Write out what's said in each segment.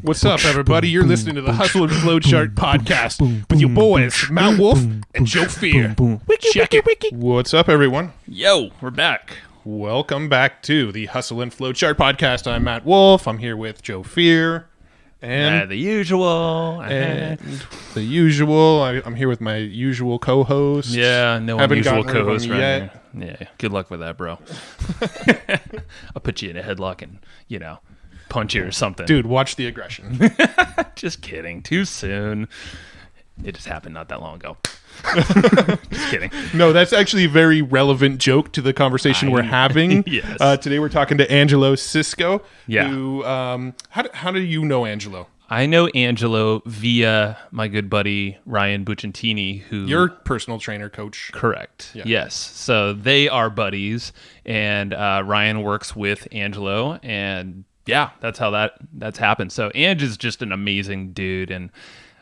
What's up, everybody? You're listening to the Hustle and Flowchart podcast with your boys, Matt Wolf and Joe Fear. Check it. What's up, everyone? Yo, we're back. Welcome back to the Hustle and Flowchart podcast. I'm Matt Wolf. I'm here with Joe Fear. And the usual. The usual. I'm here with my usual co-host. Yeah, no Haven't unusual gotten rid of co-host him right yet. here. Yeah, good luck with that, bro. I'll put you in a headlock and, punch you or something. Dude, watch the aggression. Just kidding. Too soon. It just happened not that long ago. Just kidding. No, that's actually a very relevant joke to the conversation we're having. Yes. Today we're talking to Angelo Sisco. Yeah. Who, how do you know Angelo? I know Angelo via my good buddy Ryan Bucciantini, who... Your personal trainer coach. Correct. Yeah. Yes. So they are buddies, and Ryan works with Angelo, and yeah, that's how that's happened. So Ange is just an amazing dude and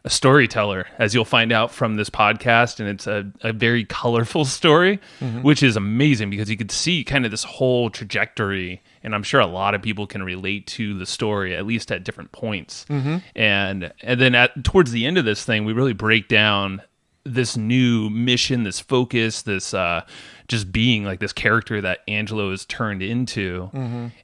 a storyteller, as you'll find out from this podcast, and it's a very colorful story, which is amazing because you could see kind of this whole trajectory, and I'm sure a lot of people can relate to the story, at least at different points. And then towards the end of this thing, we really break down this new mission, this focus, this just being like this character that Angelo is turned into,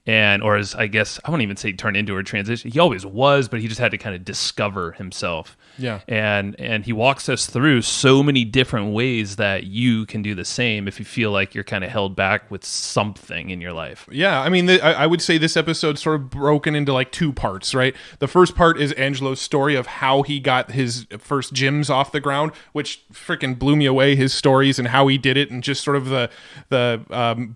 or as I guess I wouldn't even say turned into or transition. He always was, but he just had to kind of discover himself. Yeah, and he walks us through so many different ways that you can do the same if you feel like you're kind of held back with something in your life. Yeah, I mean, I would say this episode's sort of broken into like two parts, right? The first part is Angelo's story of how he got his first gyms off the ground, which freaking blew me away, his stories and how he did it, and just sort of the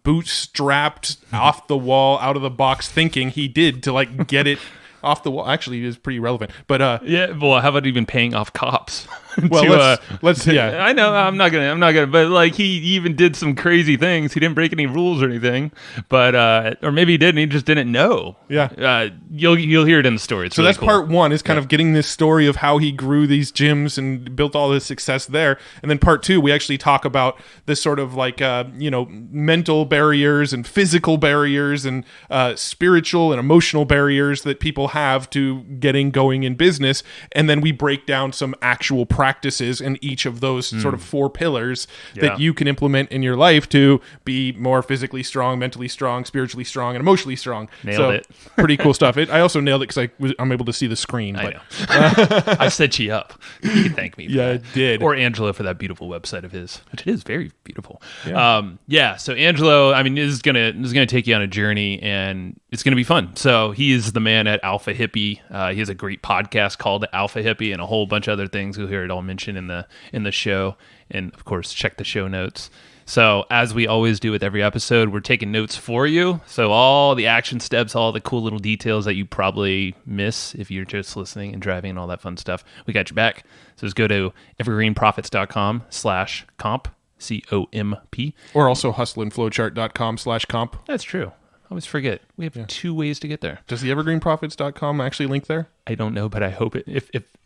bootstrapped off the wall, out of the box thinking he did to like get it off the wall. Actually, it is pretty relevant. But yeah, well, how about even paying off cops? Well, let's yeah. I know I'm not gonna. But like he even did some crazy things. He didn't break any rules or anything. But or maybe he did, and he just didn't know. Yeah. You'll hear it in the story. It's so really that's cool. part one, is kind of getting this story of how he grew these gyms and built all this success there. And then part two, we actually talk about this sort of like mental barriers and physical barriers and spiritual and emotional barriers that people have to getting going in business. And then we break down some actual practices in each of those sort of four pillars that you can implement in your life to be more physically strong, mentally strong, spiritually strong, and emotionally strong. Nailed it. Pretty cool stuff. I also nailed it because I'm able to see the screen. I know. I set you up. You can thank me. Yeah, I did. Or Angelo for that beautiful website of his, which it is very beautiful. Yeah. So Angelo, I mean, this is gonna take you on a journey, and it's gonna be fun. So he is the man at Alpha Hippie. He has a great podcast called Alpha Hippie and a whole bunch of other things. You'll hear it all mentioned in the show, and of course check the show notes. So as we always do with every episode, we're taking notes for you. So all the action steps, all the cool little details that you probably miss if you're just listening and driving and all that fun stuff, we got your back. So just go to evergreenprofits.com/comp, COMP. Or also hustleandflowchart.com/comp. That's true. I always forget. We have two ways to get there. Does the evergreenprofits.com actually link there? I don't know, but I hope it.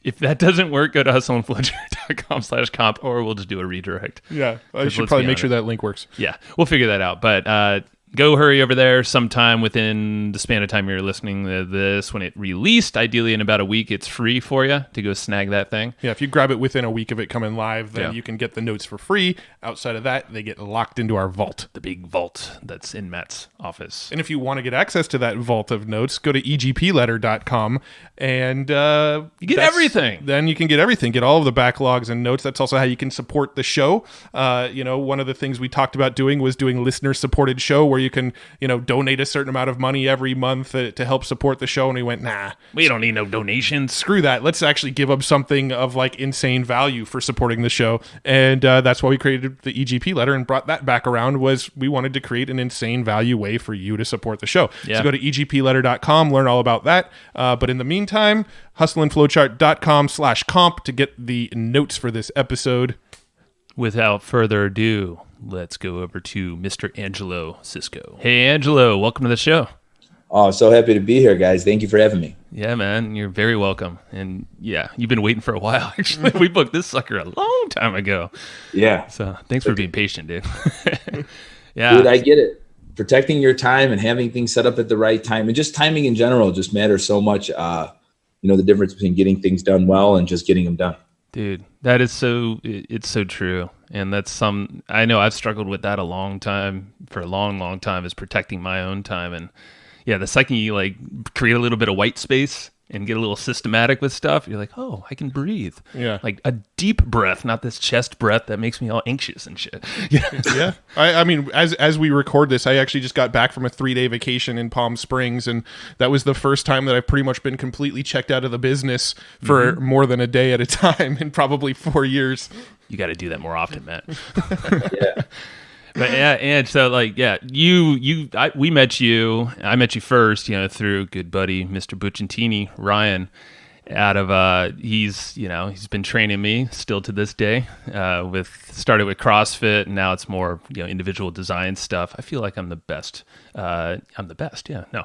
If that doesn't work, go to hustleandflowchart.com/comp, or we'll just do a redirect. Yeah, I should probably make sure that link works. Yeah, we'll figure that out. But go hurry over there sometime within the span of time you're listening to this. When it released, ideally in about a week, it's free for you to go snag that thing. Yeah, if you grab it within a week of it coming live, then you can get the notes for free. Outside of that, they get locked into our vault. The big vault that's in Matt's office. And if you want to get access to that vault of notes, go to egpletter.com and you get everything. Then you can get everything. Get all of the backlogs and notes. That's also how you can support the show. One of the things we talked about doing was doing listener-supported show where you can, donate a certain amount of money every month to help support the show. And we went, nah. We don't need no donations. Screw that. Let's actually give up something of like insane value for supporting the show. And that's why we created the EGP letter and brought that back around. Was we wanted to create an insane value way for you to support the show. Yeah. So go to egpletter.com, learn all about that. But in the meantime, hustleandflowchart.com/comp to get the notes for this episode. Without further ado, let's go over to Mr. Angelo Sisco. Hey, Angelo, welcome to the show. Oh, I'm so happy to be here, guys. Thank you for having me. Yeah, man, you're very welcome. And yeah, you've been waiting for a while, actually. We booked this sucker a long time ago. Yeah. So thanks for being patient, dude. Yeah. Dude, I get it. Protecting your time and having things set up at the right time and just timing in general just matters so much. the difference between getting things done well and just getting them done. Dude, that is it's so true. And I know I've struggled with that for a long, long time, is protecting my own time. And yeah, the second you like create a little bit of white space and get a little systematic with stuff, you're like, oh, I can breathe. Yeah. Like a deep breath, not this chest breath that makes me all anxious and shit. Yeah. I mean, as we record this, I actually just got back from a 3-day vacation in Palm Springs, and that was the first time that I've pretty much been completely checked out of the business for more than a day at a time in probably 4 years. You got to do that more often, Matt. Yeah. But yeah, and so like, yeah, we met you. I met you first, through good buddy Mr. Bucciantini, Ryan. Out of he's been training me still to this day. Started with CrossFit, and now it's more individual design stuff. I feel like I'm the best. I'm the best. Yeah, no,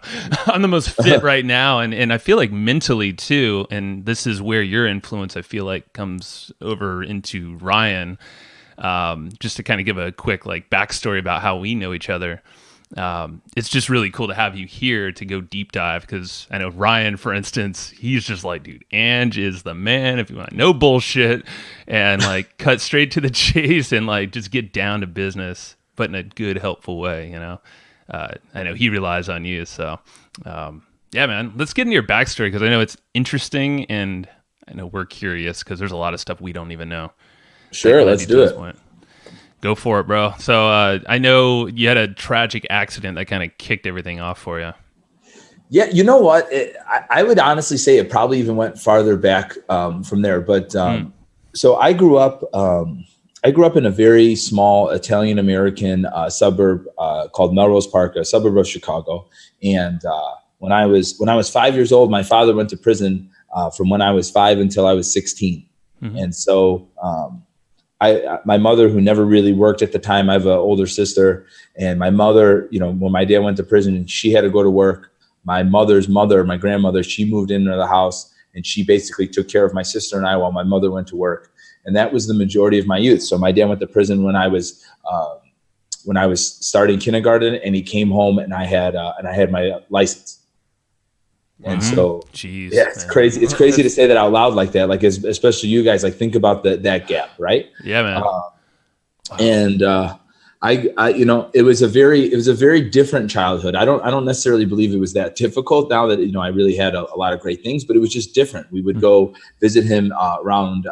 I'm the most fit right now, and I feel like mentally too. And this is where your influence, I feel like, comes over into Ryan. Just to kind of give a quick like backstory about how we know each other. It's just really cool to have you here to go deep dive, because I know Ryan, for instance, he's just like, dude, Ange is the man if you want no bullshit and like cut straight to the chase and like just get down to business, but in a good, helpful way, I know he relies on you. So, yeah, man, let's get into your backstory, because I know it's interesting and I know we're curious because there's a lot of stuff we don't even know. Sure, let's do it. Point. Go for it, bro. So I know you had a tragic accident that kind of kicked everything off for you. Yeah, you know what? I would honestly say it probably even went farther back from there. But so I grew up in a very small Italian American suburb called Melrose Park, a suburb of Chicago. And when I was 5 years old, my father went to prison from when I was 5 until I was 16. Mm-hmm. And so my mother, who never really worked at the time, I have an older sister, and my mother, when my dad went to prison, she had to go to work. My mother's mother, my grandmother, she moved into the house, and she basically took care of my sister and I while my mother went to work. And that was the majority of my youth. So my dad went to prison when I was starting kindergarten, and he came home, and I had my license. And so, jeez, yeah, it's crazy. It's crazy to say that out loud like that. Like, especially you guys, like, think about that gap, right? Yeah, man. And it was a very different childhood. I don't necessarily believe it was that difficult now that, I really had a lot of great things, but it was just different. We would go visit him around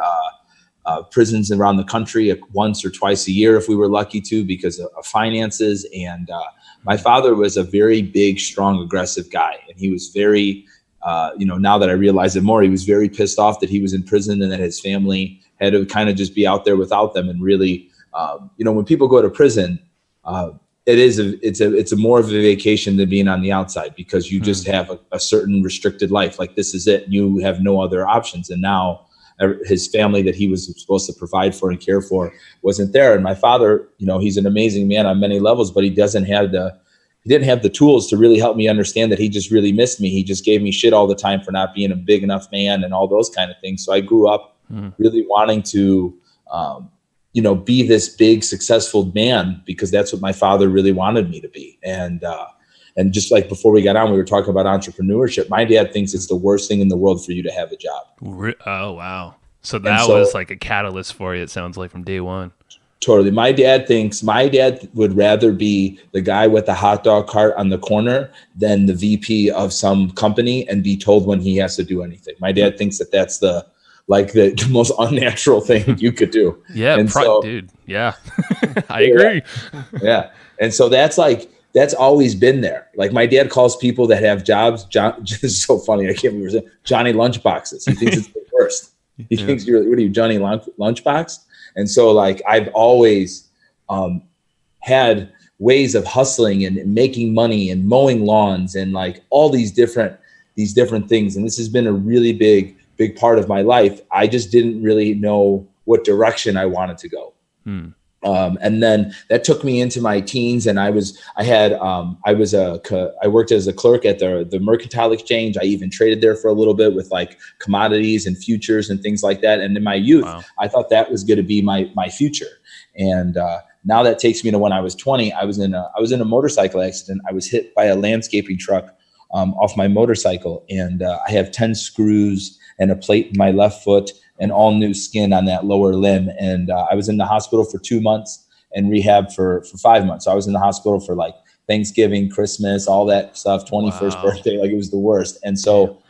prisons around the country once or twice a year if we were lucky to, because of finances. And my father was a very big, strong, aggressive guy. And he was very, now that I realize it more, he was very pissed off that he was in prison and that his family had to kind of just be out there without them. And really, when people go to prison, it's a more of a vacation than being on the outside, because you just have a certain restricted life. Like, this is it. You have no other options. And now his family that he was supposed to provide for and care for wasn't there. And my father, he's an amazing man on many levels, but he didn't have the tools to really help me understand that he just really missed me. He just gave me shit all the time for not being a big enough man and all those kind of things. So I grew up really wanting to, be this big, successful man, because that's what my father really wanted me to be. And just like before we got on, we were talking about entrepreneurship. My dad thinks it's the worst thing in the world for you to have a job. Oh, wow. So that was like a catalyst for you, it sounds like, from day one. Totally. My dad would rather be the guy with the hot dog cart on the corner than the VP of some company and be told when he has to do anything. My dad thinks that that's the most unnatural thing you could do. Yeah, dude. Yeah, I agree. Yeah. And so that's always been there. Like, my dad calls people that have jobs, this is so funny, I can't believe it, Johnny Lunchboxes. He thinks it's the worst. He thinks what are you, Johnny Lunchbox? And so, like, I've always had ways of hustling and making money and mowing lawns and like all these different things. And this has been a really big part of my life. I just didn't really know what direction I wanted to go. And then that took me into my teens, and I worked as a clerk at the Mercantile Exchange. I even traded there for a little bit with like commodities and futures and things like that. And in my youth, I thought that was going to be my future. And now that takes me to when I was 20. I was in a motorcycle accident. I was hit by a landscaping truck off my motorcycle, and I have 10 screws and a plate in my left foot and all new skin on that lower limb. And I was in the hospital for 2 months and rehab for 5 months. So I was in the hospital for like Thanksgiving, Christmas, all that stuff, 21st birthday, like it was the worst. And so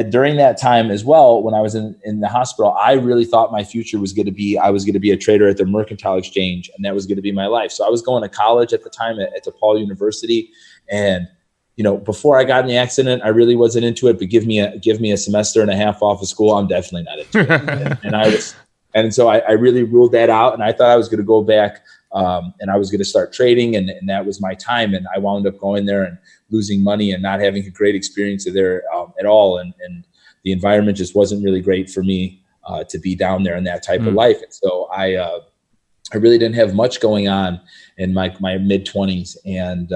during that time as well, when I was in the hospital, I really thought my future was going to be, I was going to be a trader at the Mercantile Exchange, and that was going to be my life. So I was going to college at the time at DePaul University. And, before I got in the accident, I really wasn't into it, but give me a semester and a half off of school, I'm definitely not into it. And so I really ruled that out, and I thought I was going to go back and I was going to start trading, and that was my time. And I wound up going there and losing money and not having a great experience there at all. And the environment just wasn't really great for me to be down there in that type of life. And so I really didn't have much going on in my mid-20s. And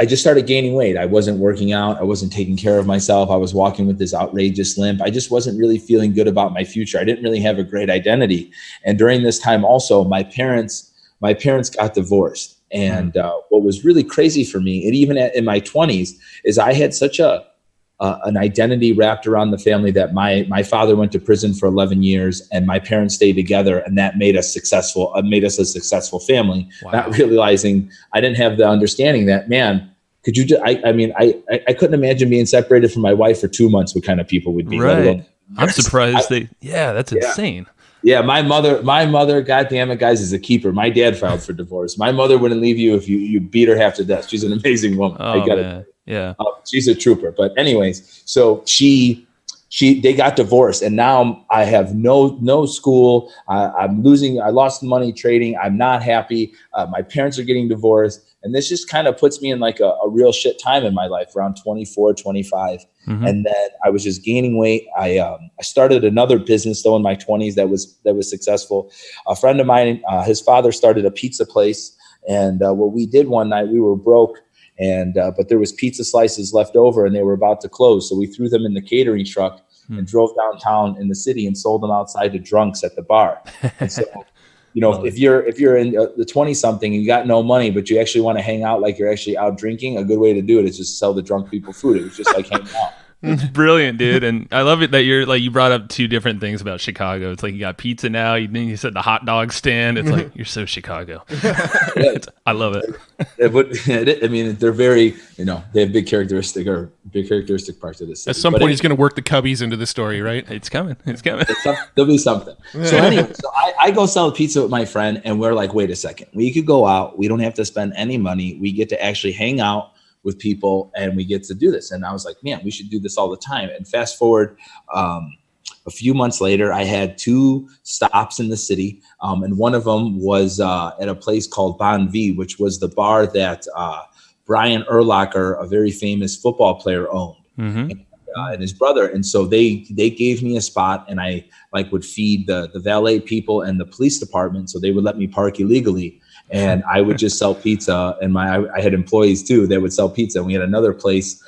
I just started gaining weight. I wasn't working out. I wasn't taking care of myself. I was walking with this outrageous limp. I just wasn't really feeling good about my future. I didn't really have a great identity. And during this time also, my parents got divorced. And what was really crazy for me, and even in my 20s, is I had such an identity wrapped around the family that my father went to prison for 11 years and my parents stayed together, and that made us a successful family. Wow. Not realizing I didn't have the understanding that, man, could you just, I couldn't imagine being separated from my wife for 2 months, what kind of people would be. Right. I'm surprised that's insane. Yeah, my mother, God damn it, guys, is a keeper. My dad filed for divorce. My mother wouldn't leave you if you beat her half to death. She's an amazing woman. Oh, man. Yeah. She's a trooper. But anyways, so they got divorced, and now I have no school. I lost money trading. I'm not happy. My parents are getting divorced. And this just kind of puts me in like a real shit time in my life, around 24, 25. Mm-hmm. And then I was just gaining weight. I started another business though in my 20s that was successful. A friend of mine, his father started a pizza place. And what we did one night, we were broke, and but there was pizza slices left over and they were about to close. So we threw them in the catering truck and drove downtown in the city and sold them outside to drunks at the bar. And so if you're in the 20 something and you got no money, but you actually want to hang out like you're actually out drinking, a good way to do it is just sell the drunk people food. It was just like hanging out. It's brilliant, dude. And I love it that you're like, you brought up two different things about Chicago. It's like you got pizza now. You said the hot dog stand. It's like, you're so Chicago. I love it. I mean, they're very, they have big characteristic parts of this city. At some point, he's going to work the Cubbies into the story, right? It's coming. There'll be something. So anyway, I go sell pizza with my friend, and we're like, wait a second. We could go out. We don't have to spend any money. We get to actually hang out with people, and we get to do this. And I was like, man, we should do this all the time. And fast forward a few months later, I had 2 stops in the city. And one of them was at a place called Bon V, which was the bar that Brian Urlacher, a very famous football player, owned. Mm-hmm. And his brother. And so they gave me a spot, and I would feed the valet people and the police department. So they would let me park illegally. And I would just sell pizza, and I had employees too that would sell pizza. And we had another place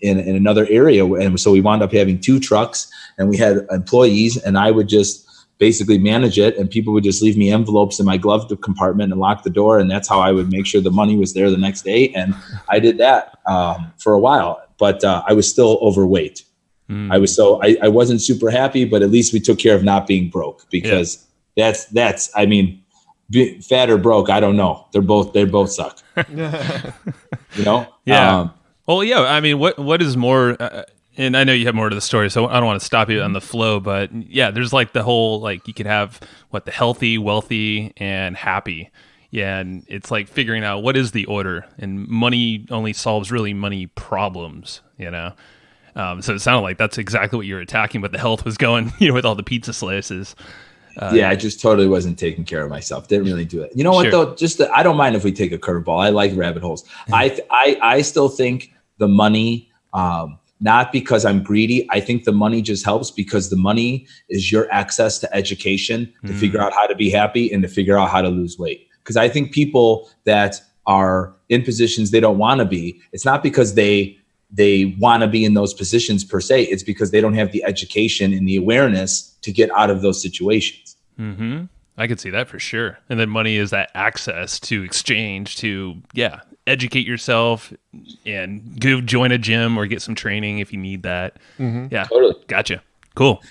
in another area, and so we wound up having 2 trucks, and we had employees, and I would just basically manage it, and people would just leave me envelopes in my glove compartment and lock the door, and that's how I would make sure the money was there the next day. And I did that for a while, but I was still overweight. I wasn't super happy, but at least we took care of not being broke, because that's fat or broke, I don't know. They both suck. Yeah. Well, yeah. I mean, what is more? And I know you have more to the story, so I don't want to stop you on the flow. But yeah, there's like the whole you could have the healthy, wealthy, and happy. Yeah, and it's like figuring out what is the order. And money only solves really money problems. So it sounded like that's exactly what you were attacking, but the health was going, with all the pizza slices. I just totally wasn't taking care of myself. Didn't really do it. You know what, though? I don't mind if we take a curveball. I like rabbit holes. I still think the money, not because I'm greedy. I think the money just helps because the money is your access to education to figure out how to be happy and to figure out how to lose weight. Because I think people that are in positions they don't want to be, it's not because they want to be in those positions per se. It's because they don't have the education and the awareness to get out of those situations. Mm-hmm. I could see that for sure. And then money is that access to exchange to, educate yourself and go join a gym or get some training if you need that. Yeah, Totally. gotcha. Cool.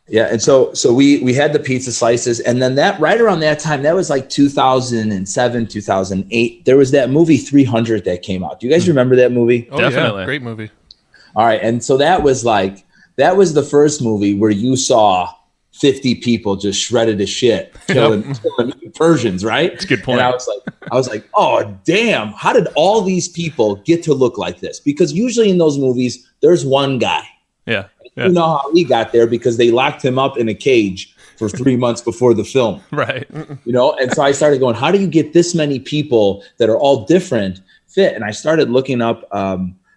Yeah. And so we had the pizza slices, and then that right around that time, that was like 2007, 2008, there was that movie 300 that came out. Do you guys remember that movie? Oh, Definitely. yeah, great movie. All right. And so that was the first movie where you saw 50 people just shredded to shit, killing Persians, right? That's a good point. And I was like, oh, damn, how did all these people get to look like this? Because usually in those movies, there's one guy. Yeah. You know how he got there because they locked him up in a cage for 3 months before the film. Right. You know, and so I started going, how do you get this many people that are all different fit? And I started looking up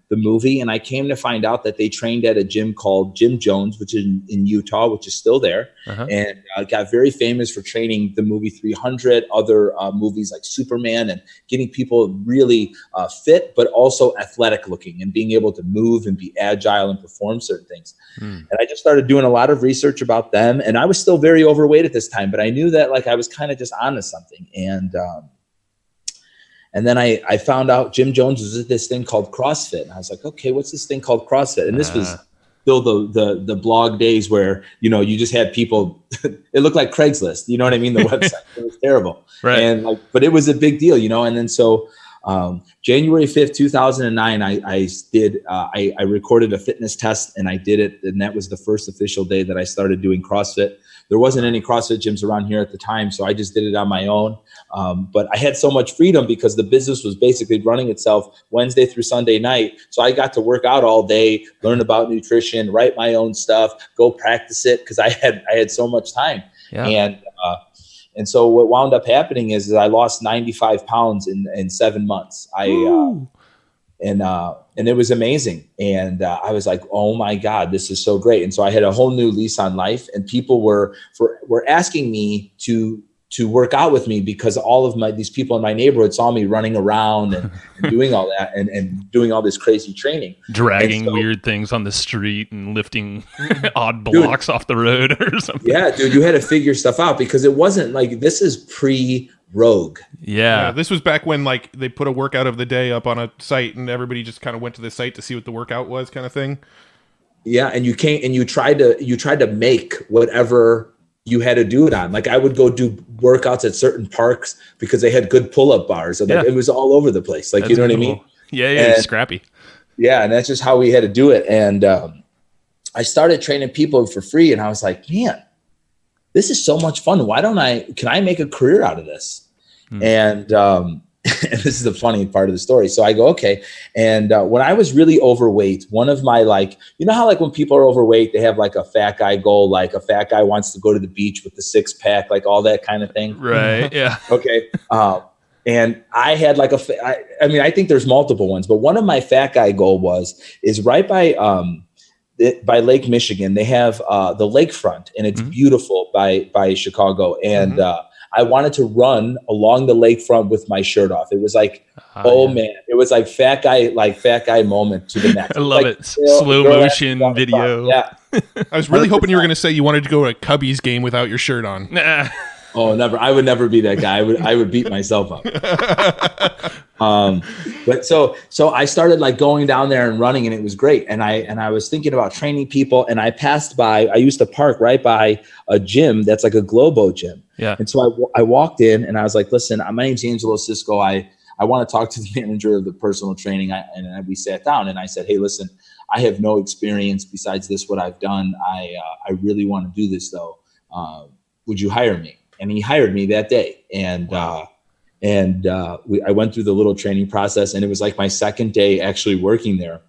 the movie, and I came to find out that they trained at a gym called Jim Jones, which is in Utah, which is still there, and got very famous for training the movie 300, other movies like Superman, and getting people really fit, but also athletic looking and being able to move and be agile and perform certain things. And I just started doing a lot of research about them, and I was still very overweight at this time, but I knew that like I was kind of just onto something. And then I found out Jim Jones was at this thing called CrossFit. And I was like, okay, what's this thing called CrossFit? And this was still the blog days where, you know, you just had people, it looked like Craigslist, you know what I mean? The website, it was terrible. Right. And but it was a big deal, you know? And then so January 5th, 2009, I recorded a fitness test, and I did it. And that was the first official day that I started doing CrossFit. There wasn't any CrossFit gyms around here at the time, so I just did it on my own. But I had so much freedom because the business was basically running itself Wednesday through Sunday night. So I got to work out all day, learn about nutrition, write my own stuff, go practice it because I had so much time. Yeah. And so what wound up happening is that I lost 95 pounds in 7 months. And it was amazing. And I was like, oh my God, this is so great. And so I had a whole new lease on life, and people were asking me to work out with me because all of these people in my neighborhood saw me running around and doing all that and doing all this crazy training. Dragging weird things on the street and lifting odd blocks off the road or something. Yeah, dude, you had to figure stuff out because it wasn't like, this is pre-Rogue. Yeah. This was back when like they put a workout of the day up on a site and everybody just kind of went to the site to see what the workout was, kind of thing. Yeah, and you came and you tried to make whatever you had to do it on. Like I would go do workouts at certain parks because they had good pull-up bars. And it was all over the place. Like, you know what I mean? Yeah, and, scrappy. Yeah, and that's just how we had to do it. And I started training people for free, and I was like, man, this is so much fun. Can I make a career out of this? And and this is the funny part of the story. So I go, okay. And when I was really overweight, one of my, like, you know how like when people are overweight, they have like a fat guy goal, like a fat guy wants to go to the beach with the 6-pack, like all that kind of thing. Right. Yeah. Okay. And I had like I think there's multiple ones, but one of my fat guy goal is right by Lake Michigan. They have the lakefront, and it's beautiful by Chicago. And I wanted to run along the lakefront with my shirt off. It was like, man, it was like fat guy moment to the max. I love like, it. Slow motion video. Yeah. I was really hoping you were going to say you wanted to go to a Cubbies game without your shirt on. Nah. Oh, never. I would never be that guy. I would beat myself up. But so I started like going down there and running, and it was great. And I was thinking about training people, and I used to park right by a gym that's like a Globo gym. Yeah. And so I walked in, and I was like, listen, my name's Angelo Sisco. I want to talk to the manager of the personal training. And we sat down, and I said, hey, listen, I have no experience besides this, what I've done. I really want to do this though. Would you hire me? And he hired me that day. And, wow. I went through the little training process, and it was like my second day actually working there.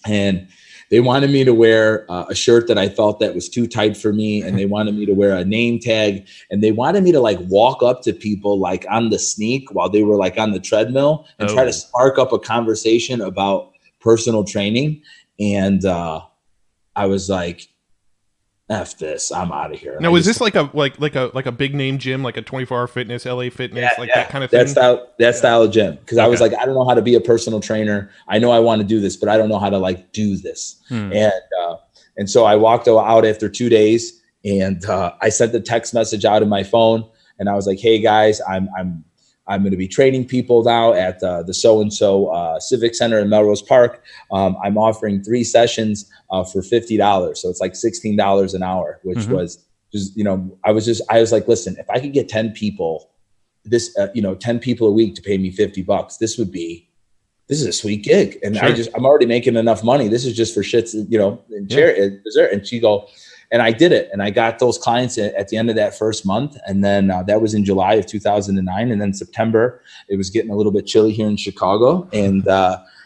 And they wanted me to wear a shirt that I felt that was too tight for me. And they wanted me to wear a name tag, and they wanted me to like walk up to people like on the sneak while they were like on the treadmill and try to spark up a conversation about personal training. And I was like, F this, I'm out of here. Now, is this like a big name gym, like a 24-hour fitness, LA Fitness, that kind of thing? That style of gym. Because I was like, I don't know how to be a personal trainer. I know I want to do this, but I don't know how to like do this. And so I walked out after 2 days, and I sent the text message out of my phone, and I was like, hey guys, I'm I'm going to be training people now at the so-and-so Civic Center in Melrose Park. I'm offering 3 sessions for $50. So it's like $16 an hour, which was just, I was like, listen, if I could get 10 people, 10 people a week to pay me $50, this is a sweet gig. And I'm already making enough money. This is just for shits, and dessert. And she go, and I did it. And I got those clients at the end of that first month. And then that was in July of 2009. And then September, it was getting a little bit chilly here in Chicago. And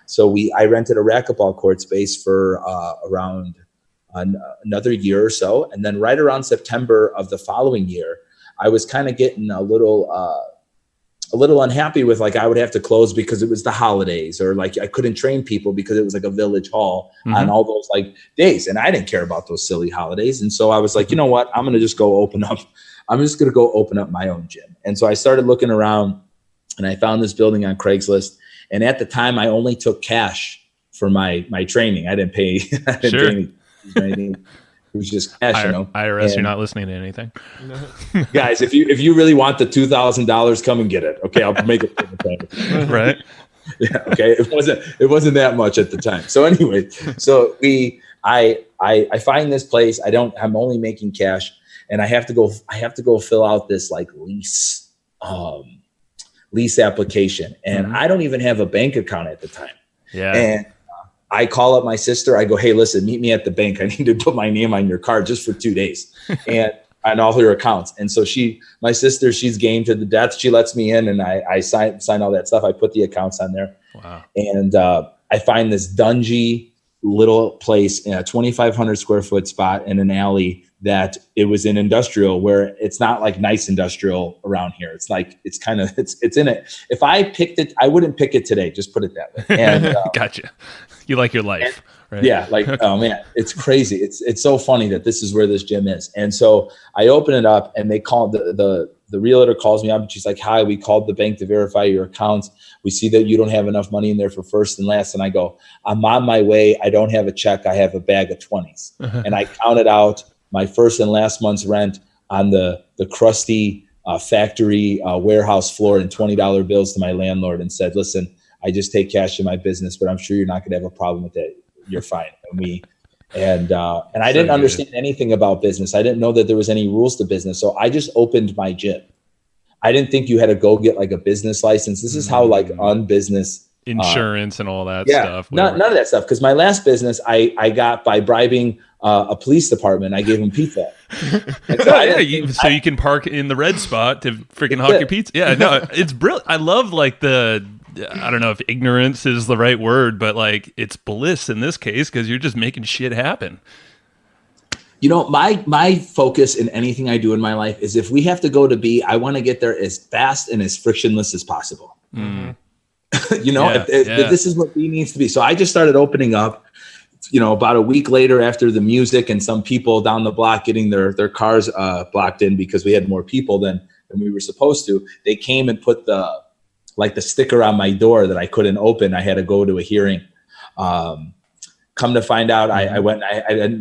so I rented a racquetball court space for around another year or so. And then right around September of the following year, I was kind of getting a little unhappy with, like, I would have to close because it was the holidays, or like I couldn't train people because it was like a village hall on all those like days. And I didn't care about those silly holidays. And so I was like, you know what, I'm just going to go open up my own gym. And so I started looking around and I found this building on Craigslist. And at the time I only took cash for my training. I didn't pay, anything. It was just cash, IRS, and you're not listening to anything. Guys, if you really want the $2,000, come and get it. Okay, I'll make it. Right. Yeah. Okay. It wasn't that much at the time. So anyway, I find this place. I'm only making cash, and I have to go fill out this like lease application, and I don't even have a bank account at the time. Yeah. And I call up my sister. I go, hey, listen, meet me at the bank. I need to put my name on your card just for 2 days and on all her accounts. And so my sister, she's game to the death. She lets me in, and I sign all that stuff. I put the accounts on there. Wow. And I find this dungy little place in a 2,500 square foot spot in an alley that it was in industrial, where it's not like nice industrial around here. It's like, it's in it. If I picked it, I wouldn't pick it today. Just put it that way. And gotcha. You like your life, right? Yeah. Like, oh man, it's crazy. It's so funny that this is where this gym is. And so I open it up, and they call the realtor calls me up, and she's like, hi, we called the bank to verify your accounts. We see that you don't have enough money in there for first and last. And I go, I'm on my way. I don't have a check. I have a bag of 20s. And I counted out my first and last month's rent on the crusty factory warehouse floor in $20 bills to my landlord, and said, listen, I just take cash in my business, but I'm sure you're not going to have a problem with it. You're fine. And I didn't understand anything about business. I didn't know that there was any rules to business. So I just opened my gym. I didn't think you had to go get like a business license. This is how like business insurance and all that stuff. None of that stuff. Because my last business, I got by bribing a police department. I gave them pizza. So you can park in the red spot to freaking hawk your pizza. Yeah, no, it's brilliant. I love like I don't know if ignorance is the right word, but like it's bliss in this case, because you're just making shit happen. My focus in anything I do in my life is, if we have to go to B, I want to get there as fast and as frictionless as possible. Mm-hmm. If this is what B needs to be. So I just started opening up, about a week later, after the music and some people down the block getting their cars blocked in because we had more people than we were supposed to. They came and put the sticker on my door that I couldn't open. I had to go to a hearing. Come to find out, I went. I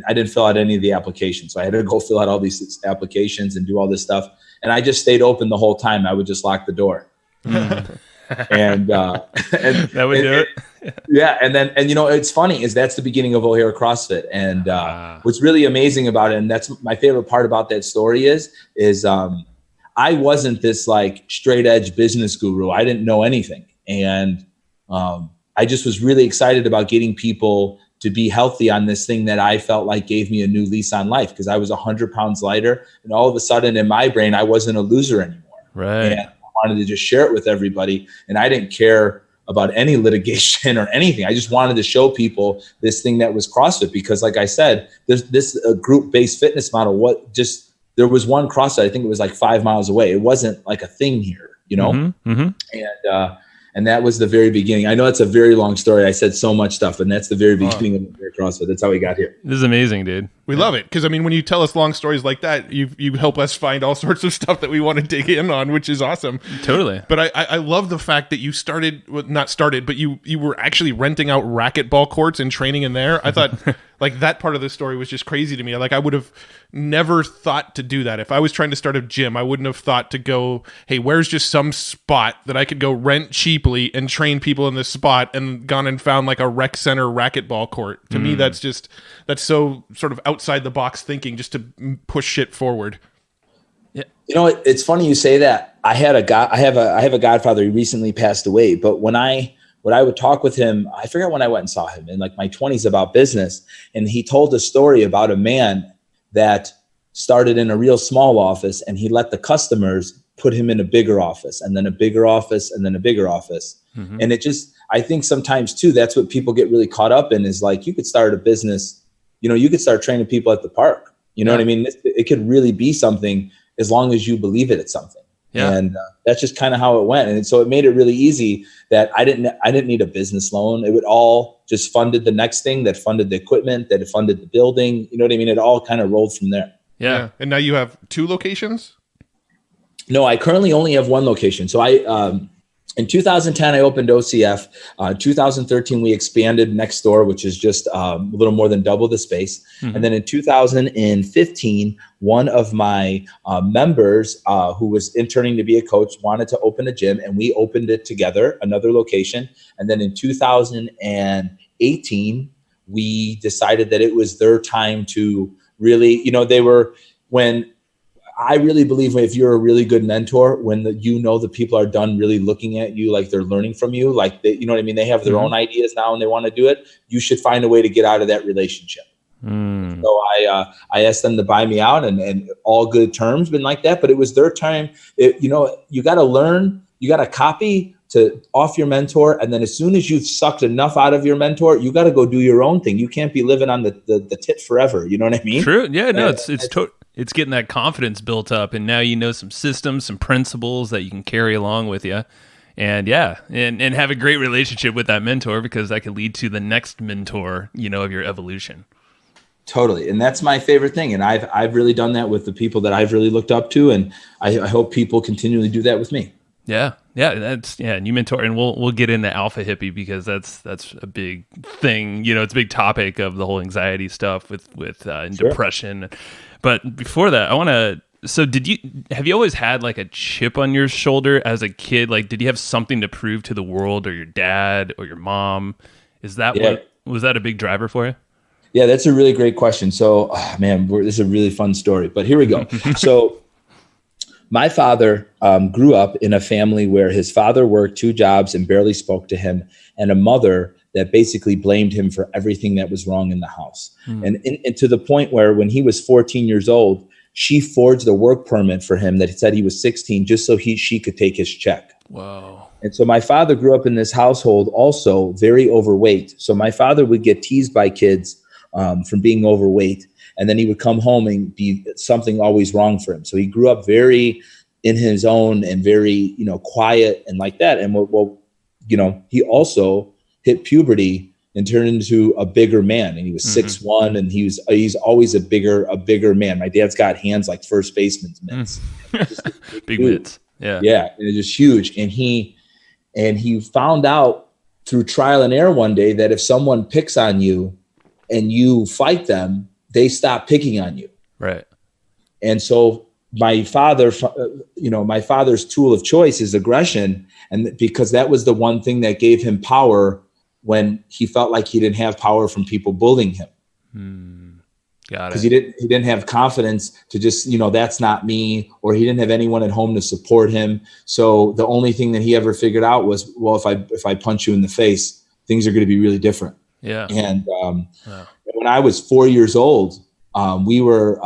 didn't fill out any of the applications, so I had to go fill out all these applications and do all this stuff. And I just stayed open the whole time. I would just lock the door, and that would do it. Yeah, and it's funny is that's the beginning of O'Hare CrossFit, and what's really amazing about it, and that's my favorite part about that story is I wasn't this like straight edge business guru. I didn't know anything, and I just was really excited about getting people to be healthy on this thing that I felt like gave me a new lease on life, because I was 100 pounds lighter, and all of a sudden in my brain I wasn't a loser anymore. Right. And I wanted to just share it with everybody, and I didn't care about any litigation or anything. I just wanted to show people this thing that was CrossFit, because like I said, there's this group-based fitness model. There was one CrossFit, I think it was like 5 miles away. It wasn't like a thing here, Mm-hmm, mm-hmm. And that was the very beginning. I know it's a very long story. I said so much stuff, and that's the very beginning of CrossFit. That's how we got here. This is amazing, dude. We love it because, I mean, when you tell us long stories like that, you help us find all sorts of stuff that we want to dig in on, which is awesome. Totally. But I love the fact that you not started, but you were actually renting out racquetball courts and training in there. I thought like that part of the story was just crazy to me. Like I would have never thought to do that. If I was trying to start a gym, I wouldn't have thought to go, hey, where's just some spot that I could go rent cheaply and train people in this spot, and gone and found like a rec center racquetball court. To me, that's so sort of outside the box thinking, just to push shit forward. Yeah. You know, it's funny you say that. I have a godfather. He recently passed away, but when I would talk with him, I forget when I went and saw him in like my 20s about business. And he told a story about a man that started in a real small office, and he let the customers put him in a bigger office, and then a bigger office, and then a bigger office. Mm-hmm. And I think sometimes too, that's what people get really caught up in, is like, you could start a business, you could start training people at the park. You know what I mean? It could really be something as long as you believe it's something. Yeah. And that's just kind of how it went. And so it made it really easy that I didn't need a business loan. It would all just funded the next thing, that funded the equipment, that funded the building. You know what I mean? It all kind of rolled from there. Yeah. And now you have 2 locations? No, I currently only have 1 location. So in 2010, I opened OCF. 2013, we expanded next door, which is just a little more than double the space. Mm-hmm. And then in 2015, one of my members who was interning to be a coach wanted to open a gym, and we opened it together, another location. And then in 2018, we decided that it was their time to really, I really believe if you're a really good mentor, when the people are done really looking at you like they're learning from you, like you know what I mean? They have their own ideas now and they want to do it. You should find a way to get out of that relationship. So I asked them to buy me out, and all good terms, been like that. But it was their time. You got to learn. You got to copy off your mentor, and then as soon as you've sucked enough out of your mentor, you got to go do your own thing. You can't be living on the tit forever. You know what I mean? True. Yeah. No. It's getting that confidence built up, and now you know some systems, some principles that you can carry along with you, and and have a great relationship with that mentor, because that could lead to the next mentor, of your evolution. Totally. And that's my favorite thing. And I've really done that with the people that I've really looked up to, and I hope people continually do that with me. Yeah. And you mentor, and we'll get into Alpha Hippie, because that's a big thing. It's a big topic of the whole anxiety stuff with Sure. depression. But before that, have you always had like a chip on your shoulder as a kid? Like, did you have something to prove to the world, or your dad or your mom? Was that a big driver for you? Yeah, that's a really great question. So, this is a really fun story, but here we go. So my father grew up in a family where his father worked 2 jobs and barely spoke to him, and a mother that basically blamed him for everything that was wrong in the house. And to the point where when he was 14 years old, she forged a work permit for him that said he was 16, just so she could take his check. Wow. And so my father grew up in this household, also very overweight. So my father would get teased by kids from being overweight. And then he would come home and be something always wrong for him. So he grew up very in his own and very, quiet and like that. And he also hit puberty and turned into a bigger man. And he was 6'1", and he's always a bigger man. My dad's got hands like first baseman's mitts. Big mitts. Yeah. Yeah. And it's just huge. And he found out through trial and error one day that if someone picks on you and you fight them, they stop picking on you. Right. And so my father's tool of choice is aggression. And because that was the one thing that gave him power when he felt like he didn't have power from people bullying him. Got it. Because he didn't have confidence to just, that's not me, or he didn't have anyone at home to support him. So the only thing that he ever figured out was, well, if I punch you in the face, things are going to be really different. Yeah. And when I was 4 years old, we were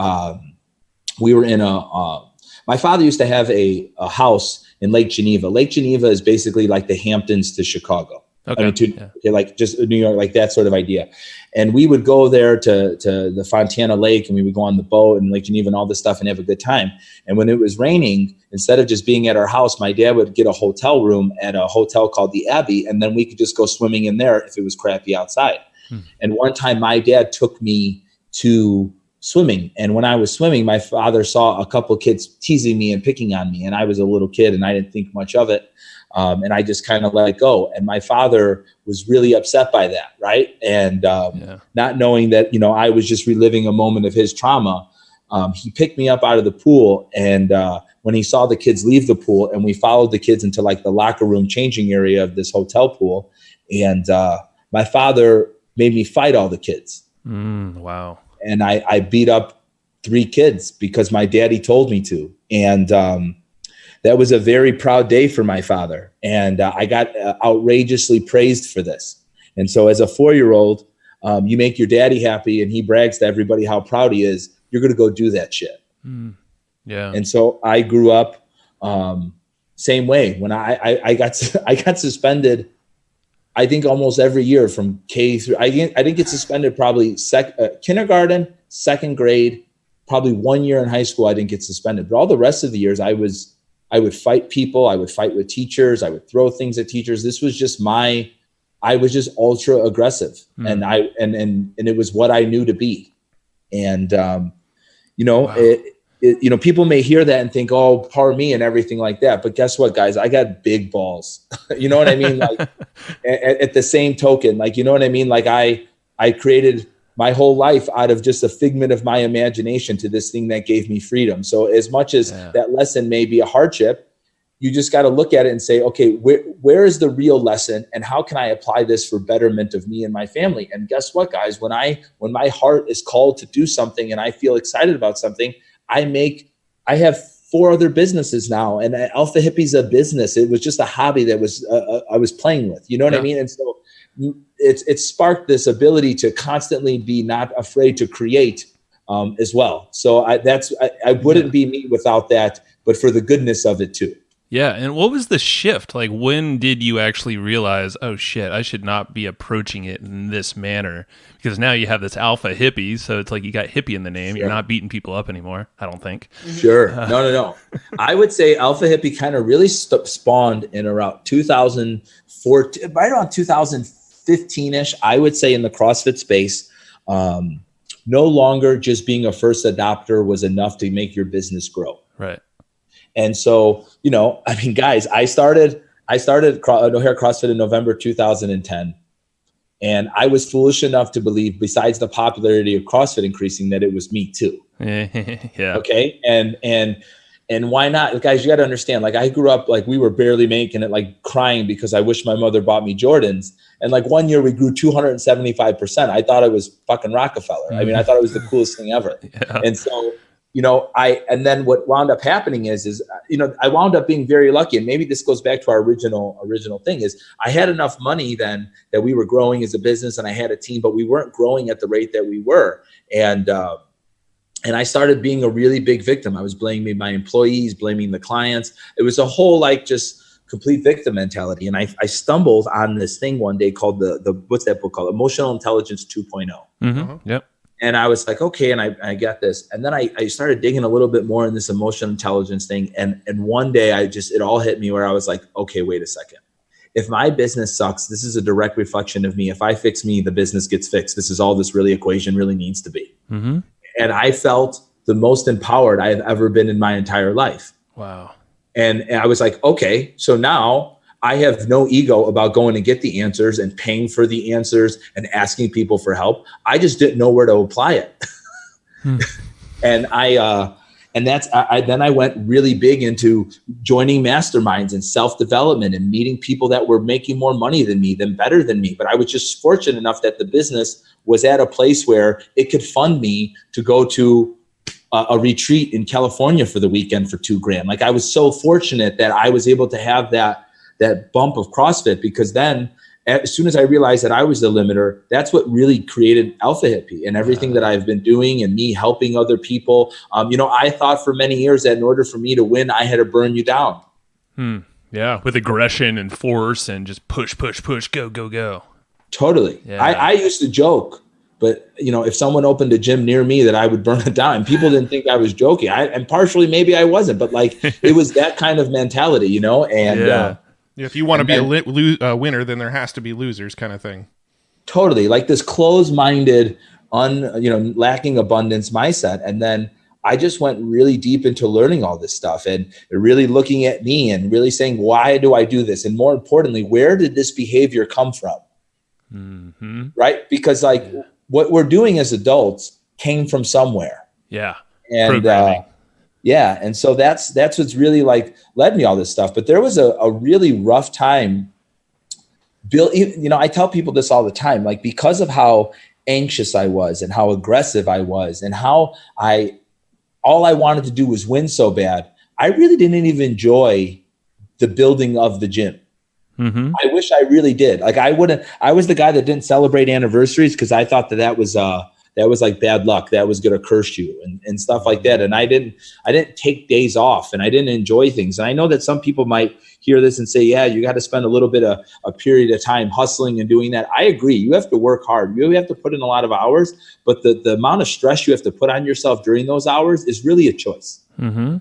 in my father used to have a house in Lake Geneva. Lake Geneva is basically like the Hamptons to Chicago. Okay. Like just New York, like that sort of idea. And we would go there to the Fontana Lake, and we would go on the boat and Lake Geneva and all this stuff and have a good time. And when it was raining, instead of just being at our house, my dad would get a hotel room at a hotel called the Abbey, and then we could just go swimming in there if it was crappy outside. And one time my dad took me to swimming. And when I was swimming, my father saw a couple kids teasing me and picking on me. And I was a little kid and I didn't think much of it. And I just kind of let it go. And my father was really upset by that. Right. And not knowing that, I was just reliving a moment of his trauma. He picked me up out of the pool. And when he saw the kids leave the pool, and we followed the kids into like the locker room changing area of this hotel pool. And my father made me fight all the kids. Wow. And I beat up 3 kids because my daddy told me to. And that was a very proud day for my father. And I got outrageously praised for this. And so as a 4-year-old, you make your daddy happy and he brags to everybody how proud he is. You're going to go do that shit. Yeah. And so I grew up same way. When I got suspended, I think almost every year from K through, I didn't get suspended probably kindergarten, 2nd grade, probably 1 year in high school. I didn't get suspended, but all the rest of the years I would fight people. I would fight with teachers. I would throw things at teachers. This was just I was just ultra aggressive and and it was what I knew to be. And, wow. People may hear that and think, oh, pardon me and everything like that. But guess what, guys? I got big balls. You know what I mean? Like at the same token, like, you know what I mean? Like I created my whole life out of just a figment of my imagination to this thing that gave me freedom. So as much as that lesson may be a hardship, you just got to look at it and say, okay, where is the real lesson and how can I apply this for betterment of me and my family? And guess what, guys? When my heart is called to do something and I feel excited about something, I have 4 other businesses now, and Alpha Hippie's a business. It was just a hobby that I was playing with, you know what I mean? And so it sparked this ability to constantly be not afraid to create as well. So I wouldn't be me without that, but for the goodness of it too. Yeah. And what was the shift? Like, when did you actually realize, oh shit, I should not be approaching it in this manner? Because now you have this Alpha Hippie. So it's like you got hippie in the name. Sure. You're not beating people up anymore, I don't think. Sure. No. I would say Alpha Hippie kind of really spawned in around 2014, right around 2015-ish, I would say, in the CrossFit space. No longer just being a first adopter was enough to make your business grow. Right. And so, guys, I started O'Hare CrossFit in November 2010. And I was foolish enough to believe, besides the popularity of CrossFit increasing, that it was me too. Yeah. Okay. And why not? Guys, you got to understand, like, I grew up, like, we were barely making it, like, crying because I wish my mother bought me Jordans. And like 1 year we grew 275%. I thought I was fucking Rockefeller. I mean, I thought it was the coolest thing ever. Yeah. And so, and then what wound up happening is I wound up being very lucky. And maybe this goes back to our original thing is I had enough money then that we were growing as a business and I had a team, but we weren't growing at the rate that we were. And I started being a really big victim. I was blaming my employees, blaming the clients. It was a whole, like, just complete victim mentality. And I stumbled on this thing one day called what's that book called? Emotional Intelligence 2.0. Mm-hmm. Yep. And I was like, okay. And I got this. And then I started digging a little bit more in this emotional intelligence thing. And one day it all hit me where I was like, okay, wait a second. If my business sucks, this is a direct reflection of me. If I fix me, the business gets fixed. This is all this equation really needs to be. Mm-hmm. And I felt the most empowered I have ever been in my entire life. Wow. And I was like, okay, so now I have no ego about going to get the answers and paying for the answers and asking people for help. I just didn't know where to apply it. And then I went really big into joining masterminds and self-development and meeting people that were making more money than me, better than me. But I was just fortunate enough that the business was at a place where it could fund me to go to a retreat in California for the weekend for $2,000. Like, I was so fortunate that I was able to have that bump of CrossFit, because then as soon as I realized that I was the limiter, that's what really created Alpha Hippie and everything that I've been doing and me helping other people. I thought for many years that in order for me to win, I had to burn you down. Yeah. With aggression and force and just push, go. Totally. Yeah. I used to joke, but if someone opened a gym near me, that I would burn it down. And people didn't think I was joking. And partially maybe I wasn't, but like it was that kind of mentality, and if you want to be a winner, then there has to be losers, kind of thing. Totally. Like this closed-minded lacking abundance mindset. And then I just went really deep into learning all this stuff and really looking at me and really saying, why do I do this? And more importantly, where did this behavior come from? Mm-hmm. Right? Because what we're doing as adults came from somewhere. Yeah. And and so that's what's really led me all this stuff. But there was a really rough time. Bill, I tell people this all the time, because of how anxious I was and how aggressive I was and how all I wanted to do was win so bad, I really didn't even enjoy the building of the gym. Mm-hmm. I wish I really did. I was the guy that didn't celebrate anniversaries because I thought that was like bad luck. That was going to curse you and stuff like that. And I didn't take days off and I didn't enjoy things. And I know that some people might hear this and say, yeah, you got to spend a little bit of a period of time hustling and doing that. I agree. You have to work hard. You have to put in a lot of hours, but the amount of stress you have to put on yourself during those hours is really a choice. Mm-hmm.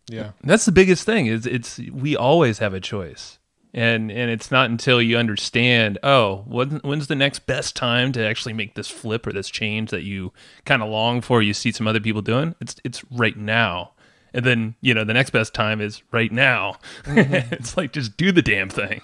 Yeah. That's the biggest thing is we always have a choice. And it's not until you understand, when's the next best time to actually make this flip or this change that you kind of long for, you see some other people doing, it's right now. And then, the next best time is right now. Mm-hmm. It's just do the damn thing,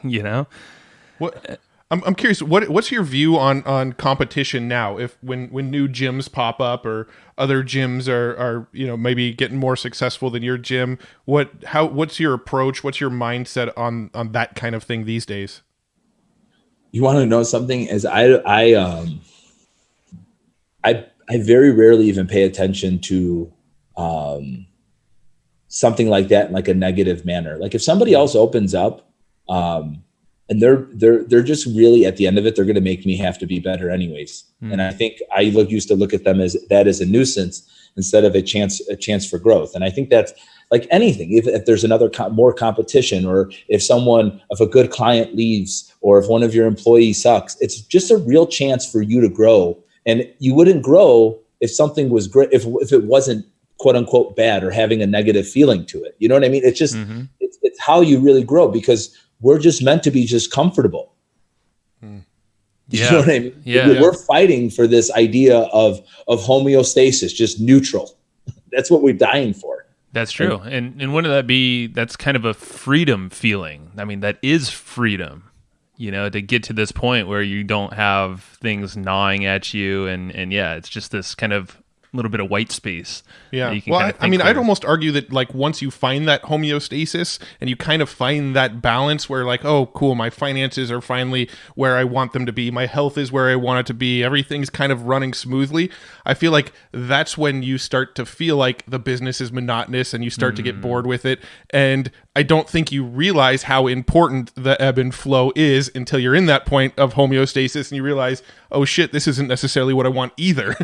What I'm curious, what's your view on competition now? If when new gyms pop up or other gyms are maybe getting more successful than your gym, what's your approach? What's your mindset on that kind of thing these days? You want to know something? As I very rarely even pay attention to something like that in a negative manner. If somebody else opens up, and they're just really at the end of it, they're going to make me have to be better anyways. Mm. And I think I used to look at them as a nuisance instead of a chance for growth. And I think that's like anything. If there's another more competition, or if a good client leaves, or if one of your employees sucks, it's just a real chance for you to grow. And you wouldn't grow if something was great, if it wasn't quote unquote bad or having a negative feeling to it. You know what I mean? It's just, it's how you really grow, because we're just meant to be just comfortable. Yeah. You know what I mean? Yeah. We're fighting for this idea of homeostasis, just neutral. That's what we're dying for. That's true. And wouldn't that be, that's kind of a freedom feeling. I mean, that is freedom, to get to this point where you don't have things gnawing at you. And it's just this kind of little bit of white space. Yeah. Well, I'd almost argue that once you find that homeostasis and you kind of find that balance where oh, cool, my finances are finally where I want them to be, my health is where I want it to be, everything's kind of running smoothly, I feel like that's when you start to feel like the business is monotonous and you start to get bored with it. And I don't think you realize how important the ebb and flow is until you're in that point of homeostasis and you realize, oh shit, this isn't necessarily what I want either.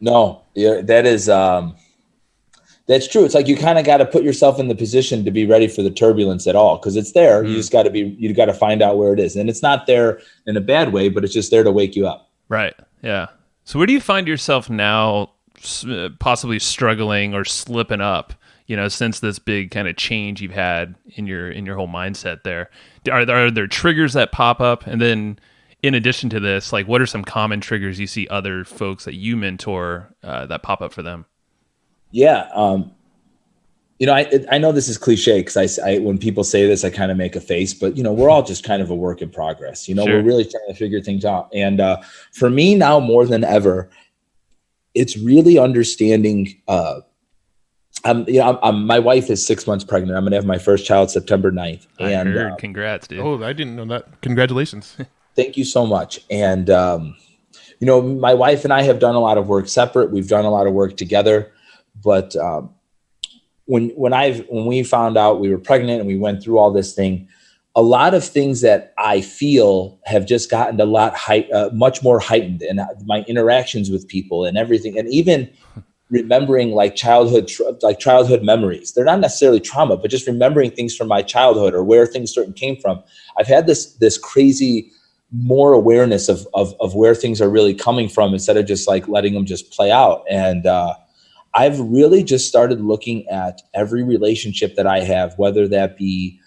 No, that is that's true. It's you kind of got to put yourself in the position to be ready for the turbulence at all, because it's there. You just got to find out where it is, and it's not there in a bad way, but it's just there to wake you up. Right. Yeah. So where do you find yourself now, possibly struggling or slipping up? Since this big kind of change you've had in your whole mindset there, are there triggers that pop up? And then, in addition to this, what are some common triggers you see other folks that you mentor that pop up for them? Yeah. I know this is cliche, because I when people say this, I kind of make a face, but we're all just kind of a work in progress. Sure. We're really trying to figure things out. And for me now more than ever, it's really understanding. My wife is 6 months pregnant. I'm going to have my first child September 9th. I heard. Congrats, dude. Oh, I didn't know that. Congratulations. Thank you so much. And, my wife and I have done a lot of work separate. We've done a lot of work together. But when we found out we were pregnant and we went through all this thing, a lot of things that I feel have just gotten much more heightened, and my interactions with people and everything, and even remembering childhood memories. They're not necessarily trauma, but just remembering things from my childhood or where things came from. I've had this crazy more awareness of where things are really coming from, instead of just letting them just play out. And I've really just started looking at every relationship that I have, whether that be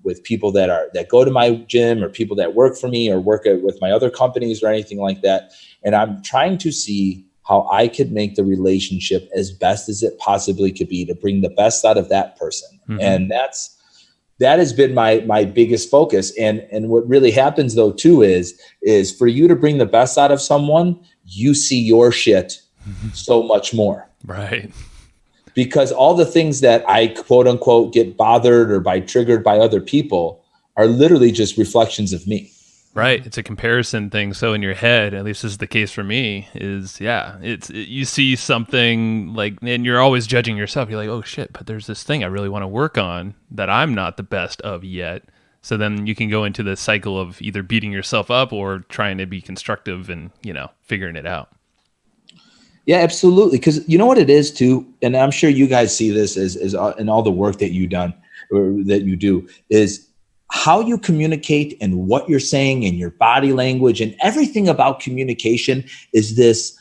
with people that go to my gym, or people that work for me or work with my other companies or anything like that. And I'm trying to see how I could make the relationship as best as it possibly could be to bring the best out of that person. Mm-hmm. And that has been my biggest focus. And what really happens though too is for you to bring the best out of someone, you see your shit so much more. Right. Because all the things that I quote unquote get bothered or triggered by other people are literally just reflections of me. Right. It's a comparison thing. So in your head, at least this is the case for me, you see something like, and you're always judging yourself. You're like, oh shit, but there's this thing I really want to work on that I'm not the best of yet. So then you can go into the cycle of either beating yourself up or trying to be constructive and, figuring it out. Yeah, absolutely. Because you know what it is too, and I'm sure you guys see this as in all the work that you've done or that you do, is how you communicate and what you're saying and your body language and everything about communication is this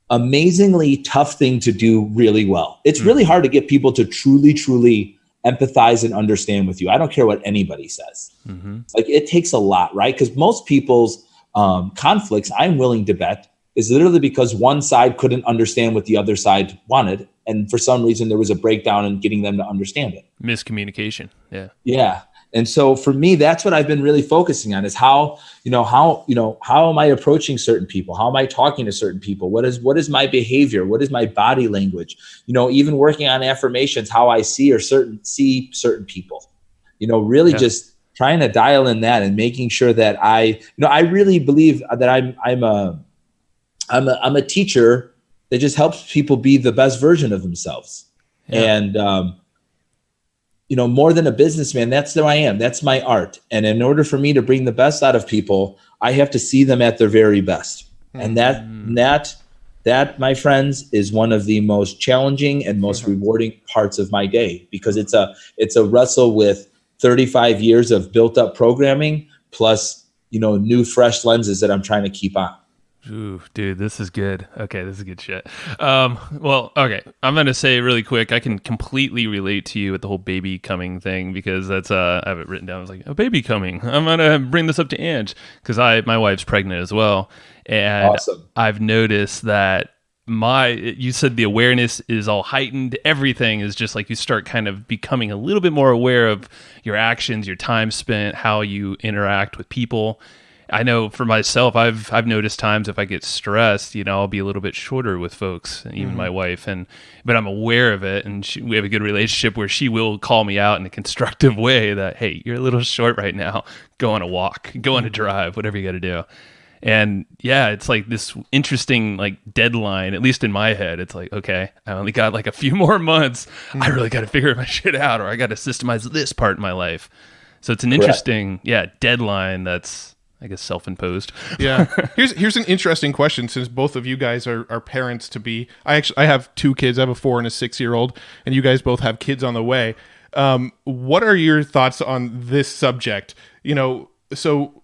amazingly tough thing to do really well. It's really hard to get people to truly, truly empathize and understand with you. I don't care what anybody says. Mm-hmm. Like it takes a lot, right? Because most people's conflicts, I'm willing to bet, is literally because one side couldn't understand what the other side wanted. And for some reason, there was a breakdown in getting them to understand it. Miscommunication. Yeah. Yeah. And so for me, that's what I've been really focusing on is how am I approaching certain people? How am I talking to certain people? What is my behavior? What is my body language? Even working on affirmations, how I see certain people, really just trying to dial in that and making sure that I really believe that I'm a teacher that just helps people be the best version of themselves. Yeah. And, more than a businessman, that's who I am. That's my art. And in order for me to bring the best out of people, I have to see them at their very best. Mm-hmm. And that, my friends, is one of the most challenging and most rewarding parts of my day, because it's a wrestle with 35 years of built up programming plus, new fresh lenses that I'm trying to keep on. Ooh, dude, this is good. Okay, this is good shit. Okay, I'm going to say really quick, I can completely relate to you with the whole baby coming thing, because that's, I have it written down. I was like, a baby coming. I'm going to bring this up to Ange, because my wife's pregnant as well. And awesome. I've noticed that you said the awareness is all heightened. Everything is just like you start kind of becoming a little bit more aware of your actions, your time spent, how you interact with people. I know for myself, I've noticed times if I get stressed, I'll be a little bit shorter with folks, even my wife, but I'm aware of it, and we have a good relationship where she will call me out in a constructive way that, hey, you're a little short right now. Go on a walk, go on a drive, whatever you got to do. And yeah, it's like this interesting like deadline, at least in my head. It's like, okay, I only got like a few more months. I really got to figure my shit out, or I got to systemize this part in my life. So it's an interesting, deadline that's, I guess, self-imposed. Yeah. Here's an interesting question, since both of you guys are parents to be. I have two kids. I have a 4 and a 6-year-old, and you guys both have kids on the way. What are your thoughts on this subject? So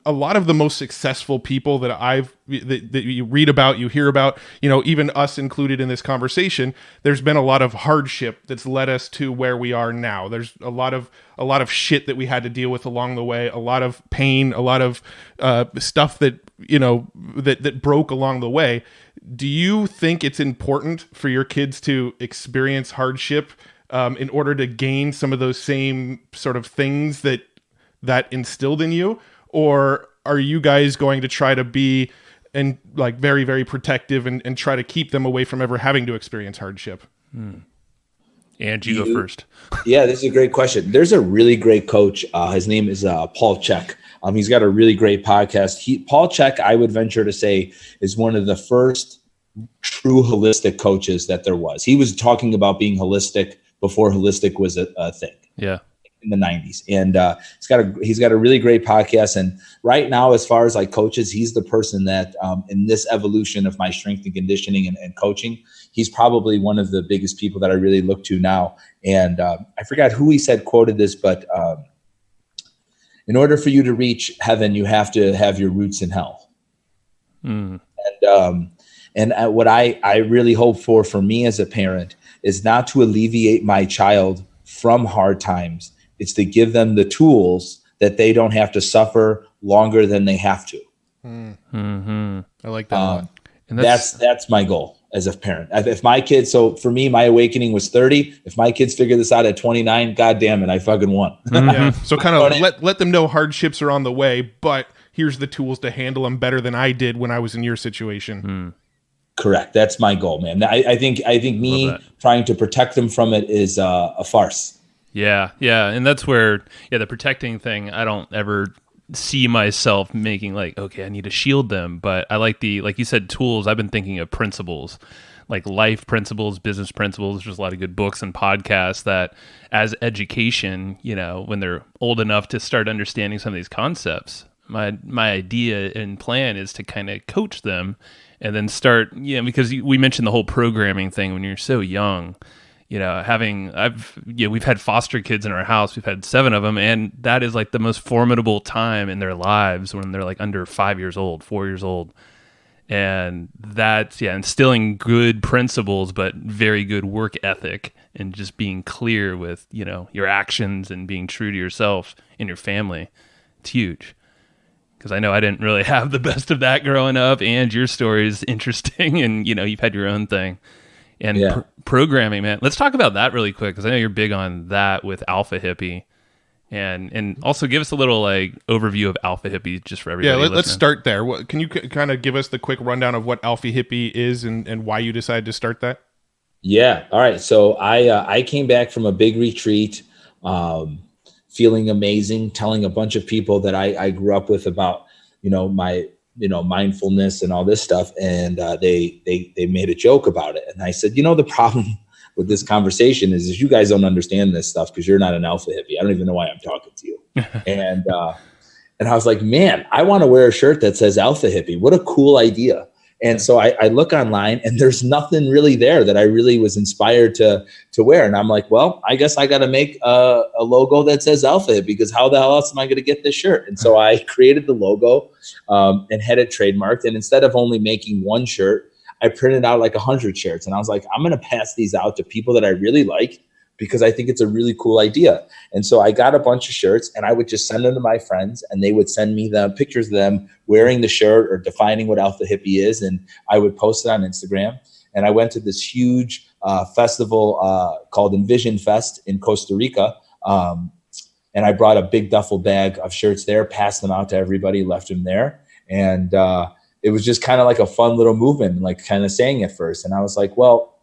a lot of the most successful people that that you read about, you hear about, even us included in this conversation, there's been a lot of hardship that's led us to where we are now. There's a lot of shit that we had to deal with along the way, a lot of pain, a lot of stuff that, that broke along the way. Do you think it's important for your kids to experience hardship in order to gain some of those same sort of things that instilled in you? Or are you guys going to try to be very, very protective and try to keep them away from ever having to experience hardship? And you go first. Yeah, this is a great question. There's a really great coach. His name is Paul Chek. He's got a really great podcast. Paul Chek, I would venture to say, is one of the first true holistic coaches that there was. He was talking about being holistic before holistic was a thing. Yeah. In the 90s. And he's got a really great podcast. And right now, as far as like coaches, he's the person that in this evolution of my strength and conditioning and coaching, he's probably one of the biggest people that I really look to now. And I forgot who he said quoted this, but in order for you to reach heaven, you have to have your roots in hell. And what I really hope for me as a parent is not to alleviate my child from hard times. It's to give them the tools that they don't have to suffer longer than they have to. Mm-hmm. I like that a lot. And that's my goal as a parent. If my kids, so for me, my awakening was 30. If my kids figure this out at 29, God damn it, I fucking won. Yeah. So kind of let them know hardships are on the way, but here's the tools to handle them better than I did when I was in your situation. Correct. That's my goal, man. I think me trying to protect them from it is a farce. Yeah. And that's where, the protecting thing, I don't ever see myself making like, okay, I need to shield them. But I like like you said, tools. I've been thinking of principles, like life principles, business principles. There's a lot of good books and podcasts that as education, when they're old enough to start understanding some of these concepts, my idea and plan is to kind of coach them and then start, because we mentioned the whole programming thing when you're so young. We've had foster kids in our house. We've had 7 of them, and that is like the most formidable time in their lives when they're like under 5 years old, 4 years old. And that's, instilling good principles, but very good work ethic and just being clear with, your actions and being true to yourself and your family. It's huge. Because I know I didn't really have the best of that growing up, and your story is interesting, and, you've had your own thing. And programming, man. Let's talk about that really quick, because I know you're big on that with Alpha Hippie, and also give us a little like overview of Alpha Hippie just for everybody. Yeah, let's start there. Can you kind of give us the quick rundown of what Alpha Hippie is and why you decided to start that? Yeah. All right. So I came back from a big retreat, feeling amazing, telling a bunch of people that I grew up with about my mindfulness and all this stuff. And they made a joke about it. And I said, the problem with this conversation is you guys don't understand this stuff because you're not an Alpha Hippie. I don't even know why I'm talking to you. And I was like, man, I want to wear a shirt that says Alpha Hippie. What a cool idea. And so I look online and there's nothing really there that I really was inspired to wear. And I'm like, well, I guess I got to make a logo that says Alpha Hippie, because how the hell else am I going to get this shirt? And so I created the logo and had it trademarked. And instead of only making one shirt, I printed out like 100 shirts. And I was like, I'm going to pass these out to people that I really like, because I think it's a really cool idea. And so I got a bunch of shirts and I would just send them to my friends, and they would send me the pictures of them wearing the shirt or defining what Alpha Hippie is. And I would post it on Instagram. And I went to this huge festival called Envision Fest in Costa Rica. And I brought a big duffel bag of shirts there, passed them out to everybody, left them there. And it was just kind of like a fun little movement, like kind of saying at first. And I was like, well,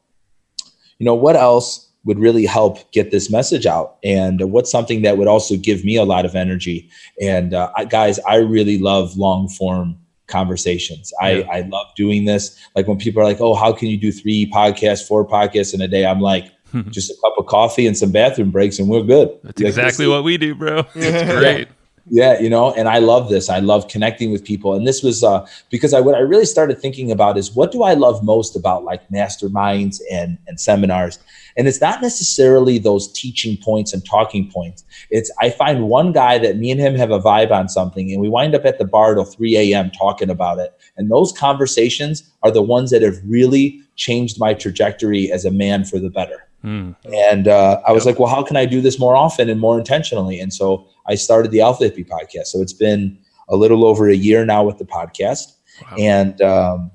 what else would really help get this message out? And what's something that would also give me a lot of energy? And guys, I really love long form conversations. Yeah. I love doing this. Like when people are like, oh, how can you do 3 podcasts, 4 podcasts in a day? I'm like, just a cup of coffee and some bathroom breaks and we're good. That's exactly what we do, bro. It's great. Yeah, and I love this. I love connecting with people. And this was because what I really started thinking about is, what do I love most about like masterminds and seminars? And it's not necessarily those teaching points and talking points. It's, I find one guy that me and him have a vibe on something, and we wind up at the bar till 3 a.m. talking about it. And those conversations are the ones that have really changed my trajectory as a man for the better. And I was like, well, how can I do this more often and more intentionally? And so I started the Alpha Hippie podcast. So it's been a little over a year now with the podcast. Wow. And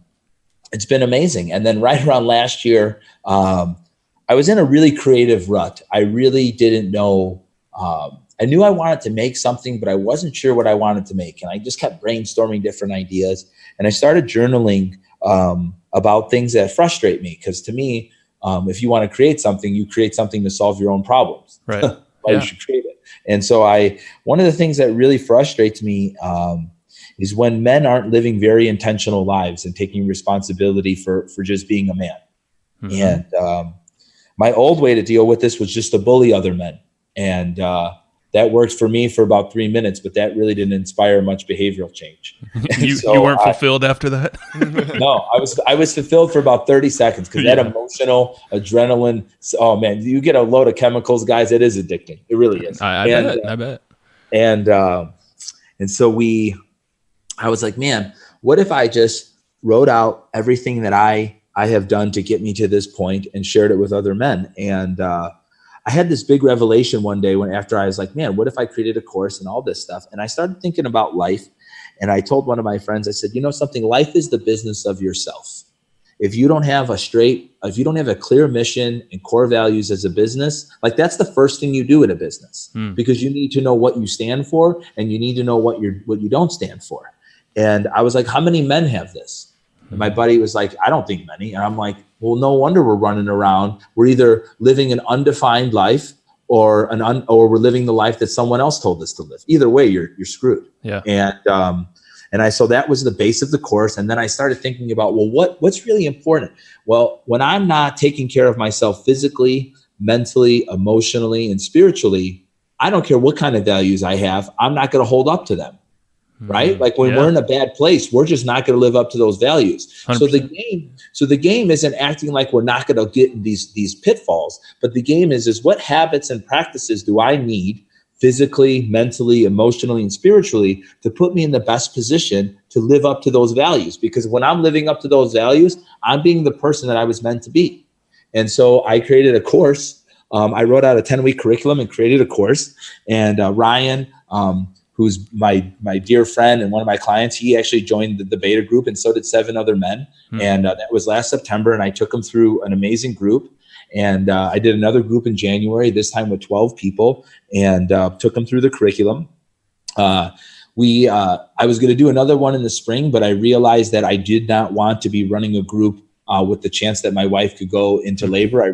it's been amazing. And then right around last year, I was in a really creative rut. I really didn't know. I knew I wanted to make something, but I wasn't sure what I wanted to make. And I just kept brainstorming different ideas. And I started journaling about things that frustrate me. Because to me, if you want to create something, you create something to solve your own problems. Right. You should create it. And so one of the things that really frustrates me is when men aren't living very intentional lives and taking responsibility for just being a man. Mm-hmm. And my old way to deal with this was just to bully other men. And that worked for me for about 3 minutes, but that really didn't inspire much behavioral change. You weren't fulfilled after that? No, I was fulfilled for about 30 seconds because that emotional adrenaline. Oh man, you get a load of chemicals, guys. It is addicting. It really is. I bet. And so I was like, man, what if I just wrote out everything that I have done to get me to this point and shared it with other men? And I had this big revelation one day after I was like, man, what if I created a course and all this stuff? And I started thinking about life. And I told one of my friends, I said, you know something, life is the business of yourself. If you don't have a clear mission and core values as a business, like that's the first thing you do in a business, because you need to know what you stand for and you need to know what you don't stand for. And I was like, how many men have this? And my buddy was like, I don't think many. And I'm like, well, no wonder we're running around. We're either living an undefined life or we're living the life that someone else told us to live. Either way, you're screwed. Yeah. So that was the base of the course. And then I started thinking about, well, what's really important? Well, when I'm not taking care of myself physically, mentally, emotionally, and spiritually, I don't care what kind of values I have. I'm not going to hold up to them. Right? Like when we're in a bad place, we're just not going to live up to those values. 100%. So the game isn't acting like we're not going to get in these pitfalls, but the game is what habits and practices do I need physically, mentally, emotionally, and spiritually to put me in the best position to live up to those values? Because when I'm living up to those values, I'm being the person that I was meant to be. And so I created a course. I wrote out a 10-week curriculum and created a course. And Ryan, who's my dear friend and one of my clients, he actually joined the beta group, and so did 7 other men. And that was last September, and I took him through an amazing group. And I did another group in January, this time with 12 people, and took them through the curriculum. I was going to do another one in the spring, but I realized that I did not want to be running a group with the chance that my wife could go into labor. I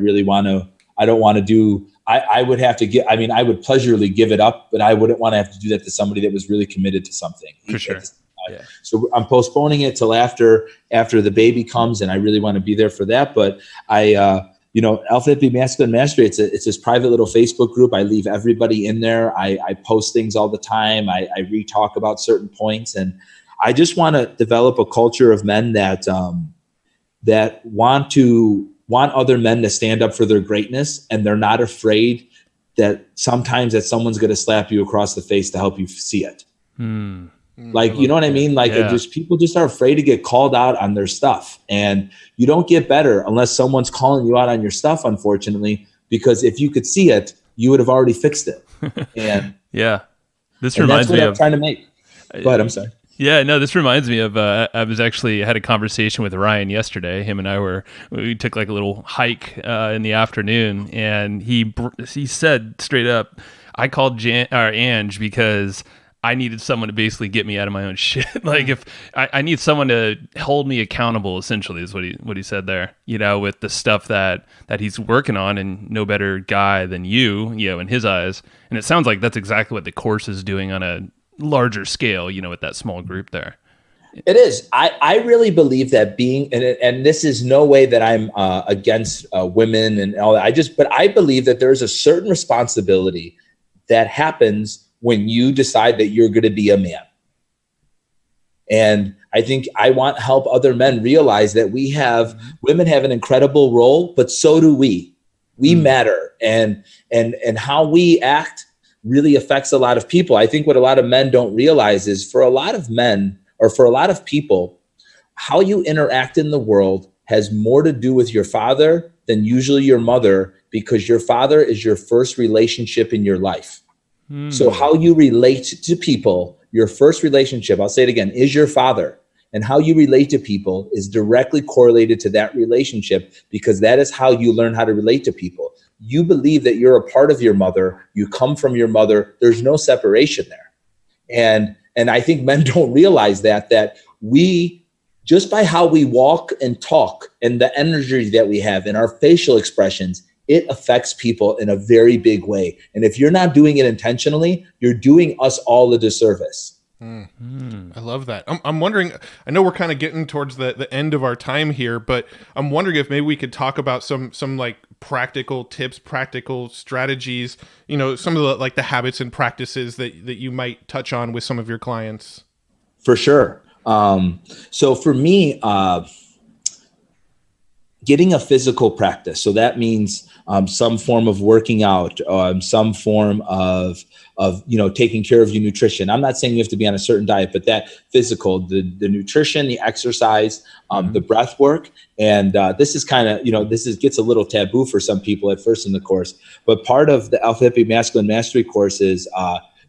would have to I would pleasurably give it up, but I wouldn't want to have to do that to somebody that was really committed to something. For sure. Yeah. So I'm postponing it till after the baby comes, and I really want to be there for that. But Alpha Hippie Masculine Mastery, it's this private little Facebook group. I leave everybody in there. I post things all the time. I re-talk about certain points, and I just want to develop a culture of men that want other men to stand up for their greatness, and they're not afraid that sometimes that someone's going to slap you across the face to help you see it. Like, you know what I mean? Like, people just are afraid to get called out on their stuff, and you don't get better unless someone's calling you out on your stuff, unfortunately, because if you could see it, you would have already fixed it. And this reminds me I'm trying to make. Go ahead. I'm sorry. Yeah, no, this reminds me of, I had a conversation with Ryan yesterday. Him and I we took like a little hike in the afternoon, and he said straight up, I called Ange because I needed someone to basically get me out of my own shit. Like if I need someone to hold me accountable, essentially is what he said there, with the stuff that he's working on, and no better guy than you, in his eyes. And it sounds like that's exactly what the course is doing on a larger scale, with that small group there. It is. I really believe that and this is no way that I'm against women and all that. But I believe that there's a certain responsibility that happens when you decide that you're going to be a man. And I think I want to help other men realize that women have an incredible role, but so do we. We matter, and how we act really affects a lot of people. I think what a lot of men don't realize is, for a lot of men, or for a lot of people, how you interact in the world has more to do with your father than usually your mother, because your father is your first relationship in your life. So how you relate to people, your first relationship, I'll say it again, is your father. And how you relate to people is directly correlated to that relationship, because that is how you learn how to relate to people. You believe that you're a part of your mother. You come from your mother. There's no separation there. And I think men don't realize that we, just by how we walk and talk and the energy that we have and our facial expressions, it affects people in a very big way. And if you're not doing it intentionally, you're doing us all a disservice. I love that. I'm wondering, I know we're kind of getting towards the end of our time here, but I'm wondering if maybe we could talk about some like practical tips, practical strategies, some of the habits and practices that you might touch on with some of your clients. For sure. So for me, getting a physical practice. So that means some form of working out, some form of taking care of your nutrition. I'm not saying you have to be on a certain diet, but that physical, the nutrition, the exercise, the breath work. And this is kind of, gets a little taboo for some people at first in the course. But part of the Alpha Hippie Masculine Mastery course is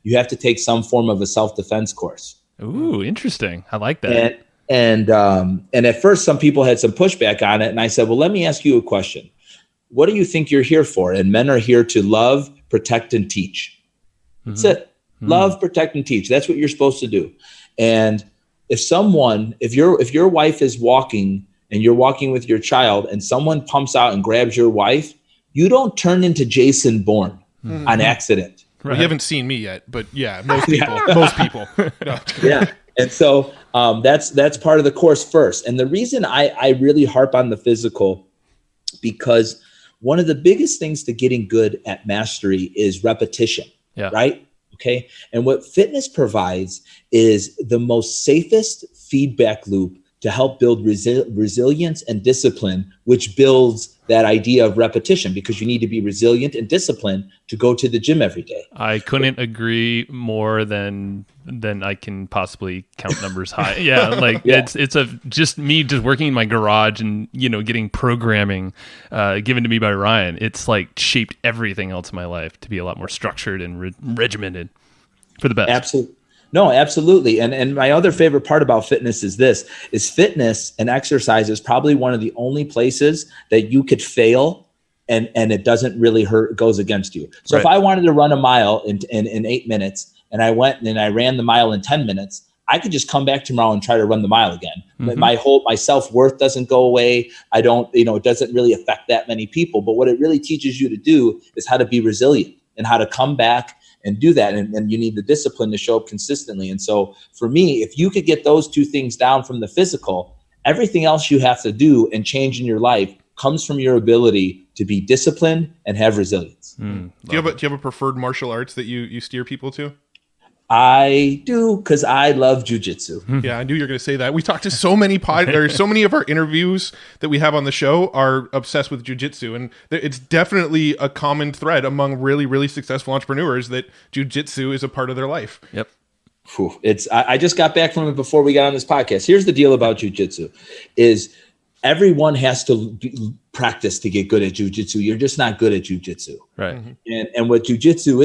you have to take some form of a self-defense course. Ooh, interesting. I like that. And at first, some people had some pushback on it. And I said, well, let me ask you a question. What do you think you're here for? And men are here to love, protect, and teach. That's it. Love, protect, and teach. That's what you're supposed to do. And if your wife is walking and you're walking with your child and someone pumps out and grabs your wife, you don't turn into Jason Bourne on accident. Right. Well, you haven't seen me yet, but yeah, most people, most people. No. Yeah. And so that's part of the course first. And the reason I really harp on the physical, because one of the biggest things to getting good at mastery is repetition, right? Okay. And what fitness provides is the most safest feedback loop to help build resilience and discipline, which builds that idea of repetition, because you need to be resilient and disciplined to go to the gym every day. I couldn't agree more than I can possibly count numbers high. Yeah, like it's just me just working in my garage and getting programming given to me by Ryan. It's like shaped everything else in my life to be a lot more structured and regimented for the best. Absolutely. No, absolutely. And my other favorite part about fitness is fitness and exercise is probably one of the only places that you could fail and it doesn't really hurt, it goes against you. So if I wanted to run a mile in 8 minutes and I went and I ran the mile in 10 minutes, I could just come back tomorrow and try to run the mile again. My self-worth doesn't go away. I don't, it doesn't really affect that many people. But what it really teaches you to do is how to be resilient and how to come back and do that. And you need the discipline to show up consistently. And so for me, if you could get those two things down from the physical, everything else you have to do and change in your life comes from your ability to be disciplined and have resilience. Do you have a preferred martial arts that you steer people to? I do, because I love jujitsu. Yeah, I knew you were going to say that. We talked to so many so many of our interviews that we have on the show are obsessed with jujitsu, and it's definitely a common thread among really, really successful entrepreneurs that jujitsu is a part of their life. Yep. I just got back from it before we got on this podcast. Here's the deal about jujitsu: is everyone has to practice to get good at jujitsu. You're just not good at jujitsu, right? And what jujitsu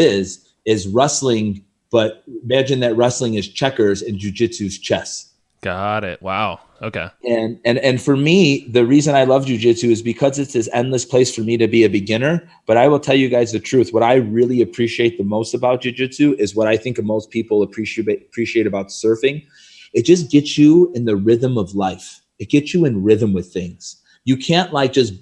is wrestling. But imagine that wrestling is checkers and jujitsu's chess. Got it. Wow. Okay. And for me, the reason I love jujitsu is because it's this endless place for me to be a beginner. But I will tell you guys the truth. What I really appreciate the most about jujitsu is what I think most people appreciate about surfing. It just gets you in the rhythm of life. It gets you in rhythm with things. You can't just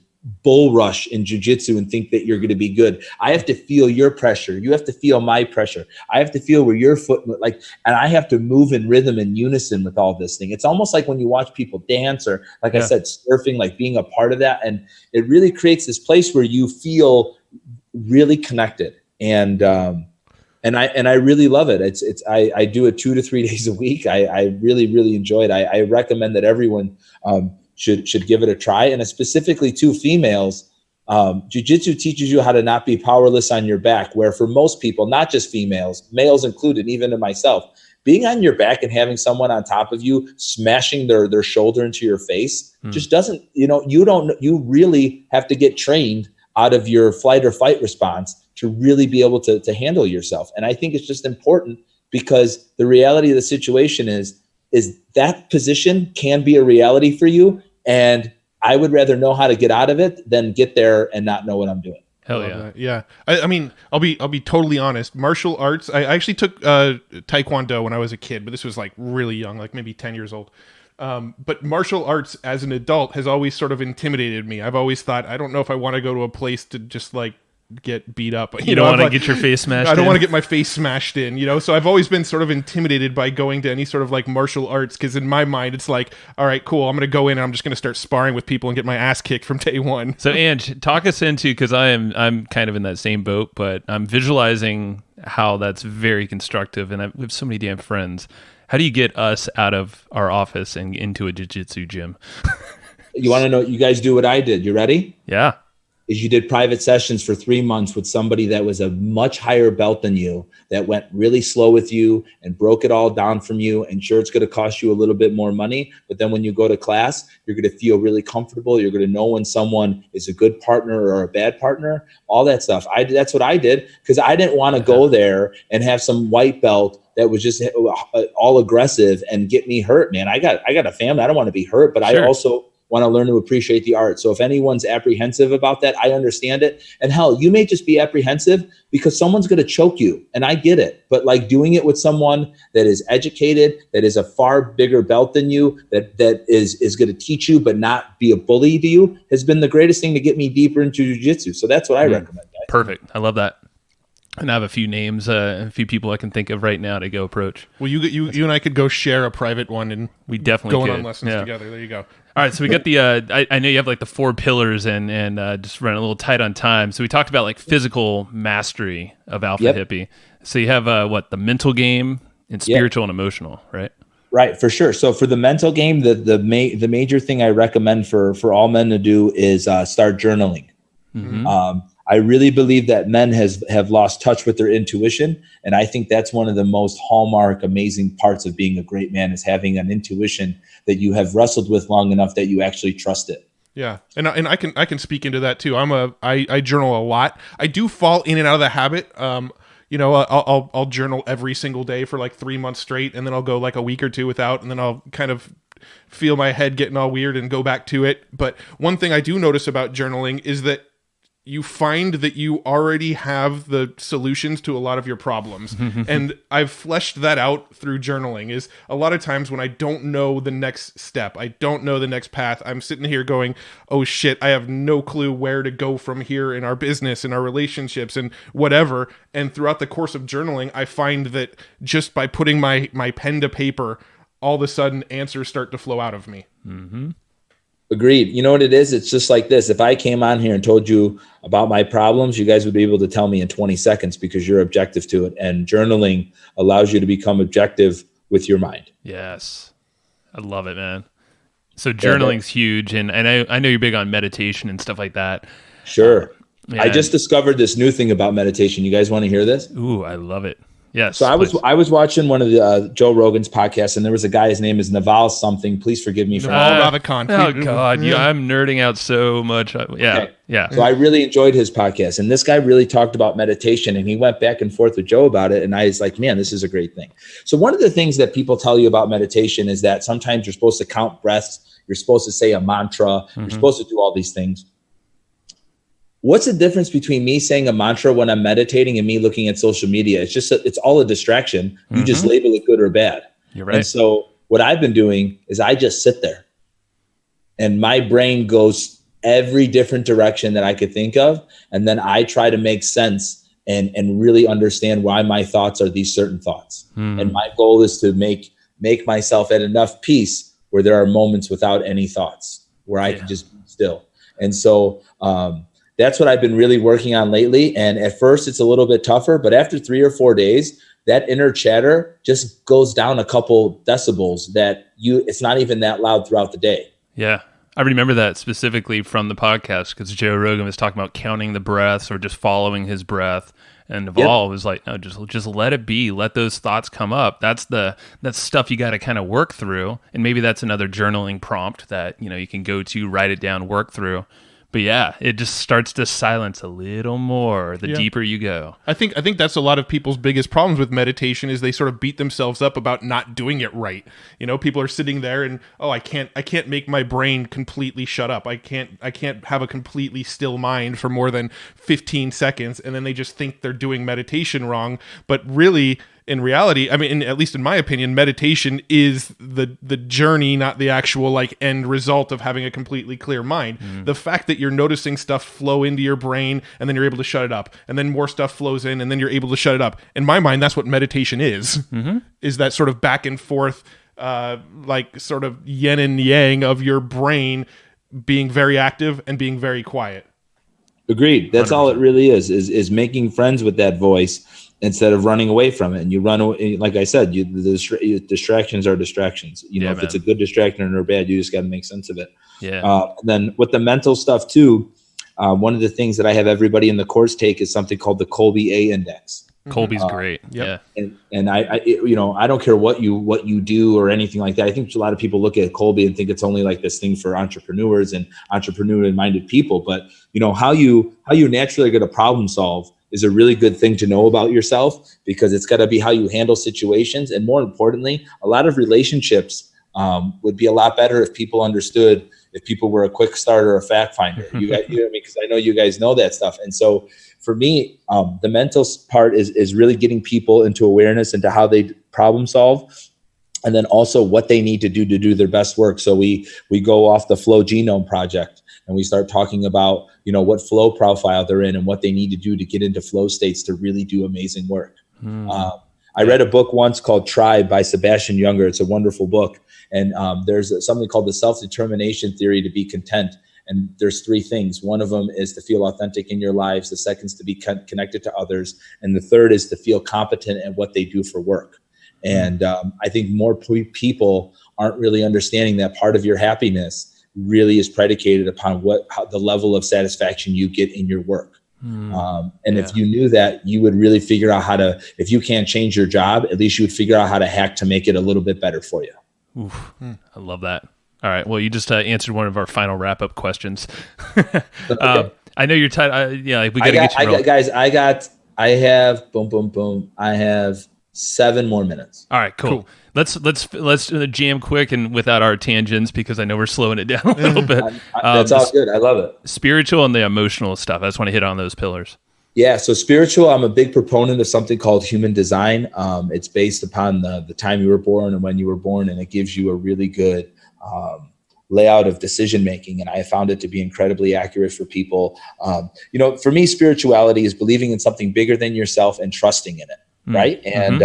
bull rush in jujitsu and think that you're going to be good. I have to feel your pressure. You have to feel my pressure. I have to feel where your foot, and I have to move in rhythm and unison with all this thing. It's almost like when you watch people dance or, I said, surfing, like being a part of that. And it really creates this place where you feel really connected. And I really love it. I do it 2 to 3 days a week. I really, really enjoy it. I recommend that everyone, should give it a try. And specifically to females, jiu-jitsu teaches you how to not be powerless on your back, where for most people, not just females, males included, even to myself, being on your back and having someone on top of you smashing their shoulder into your face just doesn't, you really have to get trained out of your flight or fight response to really be able to handle yourself. And I think it's just important, because the reality of the situation is that position can be a reality for you. And I would rather know how to get out of it than get there and not know what I'm doing. Hell yeah. Yeah. I mean, I'll be totally honest. Martial arts, I actually took Taekwondo when I was a kid, but this was like really young, like maybe 10 years old. But martial arts as an adult has always sort of intimidated me. I've always thought, I don't know if I want to go to a place to just get beat up. You don't want to get your face smashed in. I don't want to get my face smashed in, so I've always been sort of intimidated by going to any sort of martial arts, because in my mind it's like, all right, cool, I'm going to go in and I'm just going to start sparring with people and get my ass kicked from day one. So Ange, talk us into, because I'm kind of in that same boat, but I'm visualizing how that's very constructive, and we have so many damn friends. How do you get us out of our office and into a jiu-jitsu gym? You want to know, you guys do what I did. You ready? Yeah. Is you did private sessions for 3 months with somebody that was a much higher belt than you, that went really slow with you and broke it all down from you. And sure, it's going to cost you a little bit more money, but then when you go to class, you're going to feel really comfortable. You're going to know when someone is a good partner or a bad partner, all that stuff. That's what I did, because I didn't want to go there and have some white belt that was just all aggressive and get me hurt, man. I got a family. I don't want to be hurt, but I also want to learn to appreciate the art. So if anyone's apprehensive about that, I understand it. And hell, you may just be apprehensive because someone's going to choke you. And I get it. But like doing it with someone that is educated, that is a far bigger belt than you, that is going to teach you but not be a bully to you, has been the greatest thing to get me deeper into jiu-jitsu. So that's what I recommend, guys. Perfect. I love that. And I have a few names, a few people I can think of right now to go approach. Well, you and I could go share a private one, and we definitely going could. on lessons together. There you go. All right, so we got the. I know you have like the 4 pillars, and just running a little tight on time. So we talked about like physical mastery of Alpha Hippie. So you have the mental game and spiritual and emotional, right? Right, for sure. So for the mental game, the major thing I recommend for all men to do is start journaling. Mm-hmm. I really believe that men have lost touch with their intuition. And I think that's one of the most hallmark, amazing parts of being a great man, is having an intuition that you have wrestled with long enough that you actually trust it. Yeah. And I can speak into that too. I journal a lot. I do fall in and out of the habit. I'll journal every single day for like 3 months straight, and then I'll go like a week or two without, and then I'll kind of feel my head getting all weird and go back to it. But one thing I do notice about journaling is that you find that you already have the solutions to a lot of your problems. And I've fleshed that out through journaling. Is a lot of times when I don't know the next step, I don't know the next path, I'm sitting here going, oh shit, I have no clue where to go from here in our business, in our relationships, and whatever. And throughout the course of journaling, I find that just by putting my pen to paper, all of a sudden answers start to flow out of me. Mm-hmm. Agreed. You know what it is? It's just like this. If I came on here and told you about my problems, you guys would be able to tell me in 20 seconds because you're objective to it. And journaling allows you to become objective with your mind. Yes. I love it, man. So journaling's huge. And I know you're big on meditation and stuff like that. Sure. I just discovered this new thing about meditation. You guys want to hear this? Ooh, I love it. Yes. So I was watching one of the Joe Rogan's podcasts, and there was a guy. His name is Naval something. Please forgive me for Ravikant. Oh God, I'm nerding out so much. Yeah. So I really enjoyed his podcast, and this guy really talked about meditation, and he went back and forth with Joe about it. And I was like, man, this is a great thing. So one of the things that people tell you about meditation is that sometimes you're supposed to count breaths, you're supposed to say a mantra, you're supposed to do all these things. What's the difference between me saying a mantra when I'm meditating and me looking at social media? It's all a distraction. You just label it good or bad. You're right. And so what I've been doing is I just sit there and my brain goes every different direction that I could think of. And then I try to make sense and really understand why my thoughts are these certain thoughts. And my goal is to make myself at enough peace where there are moments without any thoughts, where I can just be still. And so, that's what I've been really working on lately. And at first it's a little bit tougher, but after 3 or 4 days, that inner chatter just goes down a couple decibels it's not even that loud throughout the day. Yeah. I remember that specifically from the podcast because Joe Rogan was talking about counting the breaths or just following his breath. And Naval was like, no, just let it be. Let those thoughts come up. That's stuff you got to kind of work through. And maybe that's another journaling prompt that, you can go to, write it down, work through. But yeah, it just starts to silence a little more the deeper you go. I think that's a lot of people's biggest problems with meditation is they sort of beat themselves up about not doing it right. People are sitting there and I can't make my brain completely shut up. I can't have a completely still mind for more than 15 seconds, and then they just think they're doing meditation wrong. But really, in reality, I mean, at least in my opinion, meditation is the journey, not the actual end result of having a completely clear mind. The fact that you're noticing stuff flow into your brain and then you're able to shut it up, and then more stuff flows in and then you're able to shut it up. In my mind, that's what meditation is. Is that sort of back and forth, sort of yin and yang of your brain being very active and being very quiet. Agreed. That's 100%. All it really is making friends with that voice instead of running away from it. And you run away, like I said, the distractions are distractions. If it's a good distraction or bad, you just got to make sense of it. Yeah. And then with the mental stuff too, one of the things that I have everybody in the course take is something called the Kolbe A index. Kolbe's great. Yep. Yeah. And I don't care what you do or anything like that. I think a lot of people look at Kolbe and think it's only like this thing for entrepreneurs and entrepreneur-minded people. But how you naturally are going to problem solve is a really good thing to know about yourself, because it's got to be how you handle situations. And more importantly, a lot of relationships would be a lot better if people understood, if people were a quick start or a fact finder. You guys, because I know you guys know that stuff. And so for me, the mental part is really getting people into awareness into how they problem solve, and then also what they need to do their best work. So we go off the Flow Genome Project, and we start talking about what flow profile they're in and what they need to do to get into flow states to really do amazing work. I read a book once called Tribe by Sebastian Junger. It's a wonderful book. And there's something called the self-determination theory to be content. And there's 3 things. One of them is to feel authentic in your lives. The second is to be connected to others. And the third is to feel competent at what they do for work. And I think more people aren't really understanding that part of your happiness really is predicated upon how the level of satisfaction you get in your work. If you knew that, you would really figure out how to, if you can't change your job, at least you would figure out how to hack to make it a little bit better for you. Oof, I love that. All right. Well, you just answered one of our final wrap-up questions. Okay. I know you're tight. We got to get you rolling. Guys, I have I have 7 more minutes. All right, cool. Let's jam quick and without our tangents, because I know we're slowing it down a little bit. That's all good. I love it. Spiritual and the emotional stuff. I just want to hit on those pillars. Yeah. So spiritual, I'm a big proponent of something called human design. It's based upon the time you were born and when you were born, and it gives you a really good layout of decision making. And I found it to be incredibly accurate for people. For me, spirituality is believing in something bigger than yourself and trusting in it. Right. And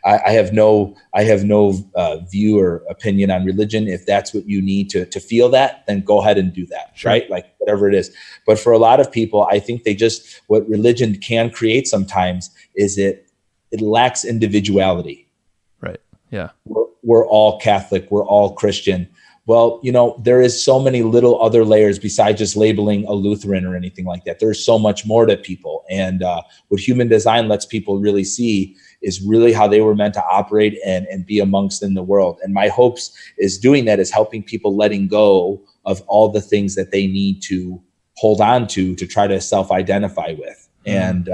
I have no view or opinion on religion. If that's what you need to feel that, then go ahead and do that. Sure. Right. Like whatever it is. But for a lot of people, I think what religion can create sometimes is it lacks individuality. Right. Yeah. We're all Catholic. We're all Christian. Well, there is so many little other layers besides just labeling a Lutheran or anything like that. There's so much more to people. And what human design lets people really see is really how they were meant to operate and be amongst in the world. And my hopes is doing that is helping people letting go of all the things that they need to hold on to try to self-identify with. And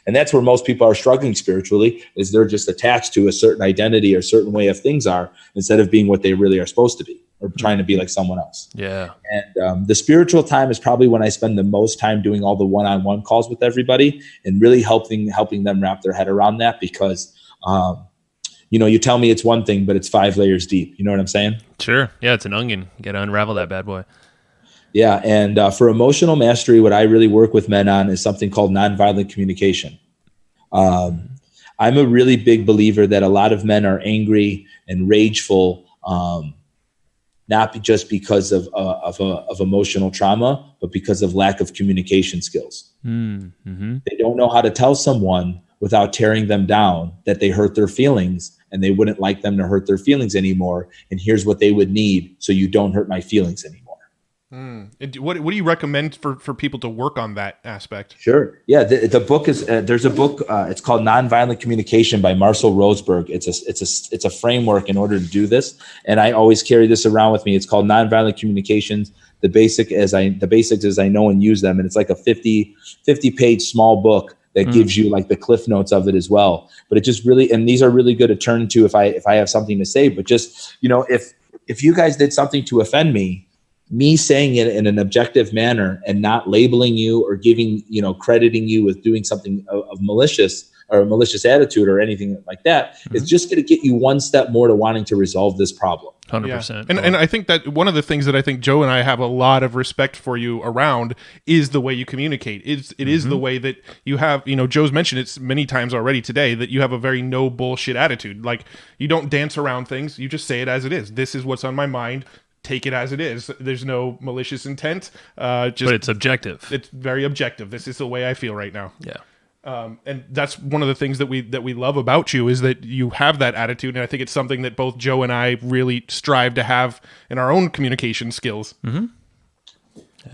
that's where most people are struggling spiritually, is they're just attached to a certain identity or certain way of things are, instead of being what they really are supposed to be, or trying to be like someone else. Yeah. And the spiritual time is probably when I spend the most time doing all the one-on-one calls with everybody and really helping them wrap their head around that, because, you tell me it's one thing, but it's 5 layers deep. You know what I'm saying? Sure. Yeah. It's an onion. You got to unravel that bad boy. Yeah. And for emotional mastery, what I really work with men on is something called nonviolent communication. I'm a really big believer that a lot of men are angry and rageful, not just because of emotional trauma, but because of lack of communication skills. Mm-hmm. They don't know how to tell someone without tearing them down that they hurt their feelings, and they wouldn't like them to hurt their feelings anymore. And here's what they would need, so you don't hurt my feelings anymore. What do you recommend for people to work on that aspect? Sure. Yeah. The book is, there's a book, it's called Nonviolent Communication by Marcel Roseberg. It's a framework in order to do this. And I always carry this around with me. It's called Nonviolent Communications. The basics as I know and use them. And it's like a 50 page small book that gives you like the cliff notes of it as well. But it just really, and these are really good to turn to if I have something to say, but just, if you guys did something to offend me saying it in an objective manner and not labeling you or giving, crediting you with doing something of malicious or a malicious attitude or anything like that, it's just going to get you one step more to wanting to resolve this problem. 100%. Yeah. And I think that one of the things that I think Joe and I have a lot of respect for you around is the way you communicate. It is the way that you have, Joe's mentioned it many times already today, that you have a very no bullshit attitude. Like, you don't dance around things. You just say it as it is. This is what's on my mind. Take it as it is. There's no malicious intent. But it's objective. It's very objective. This is the way I feel right now. Yeah. And that's one of the things that we love about you, is that you have that attitude. And I think it's something that both Joe and I really strive to have in our own communication skills. Mm-hmm.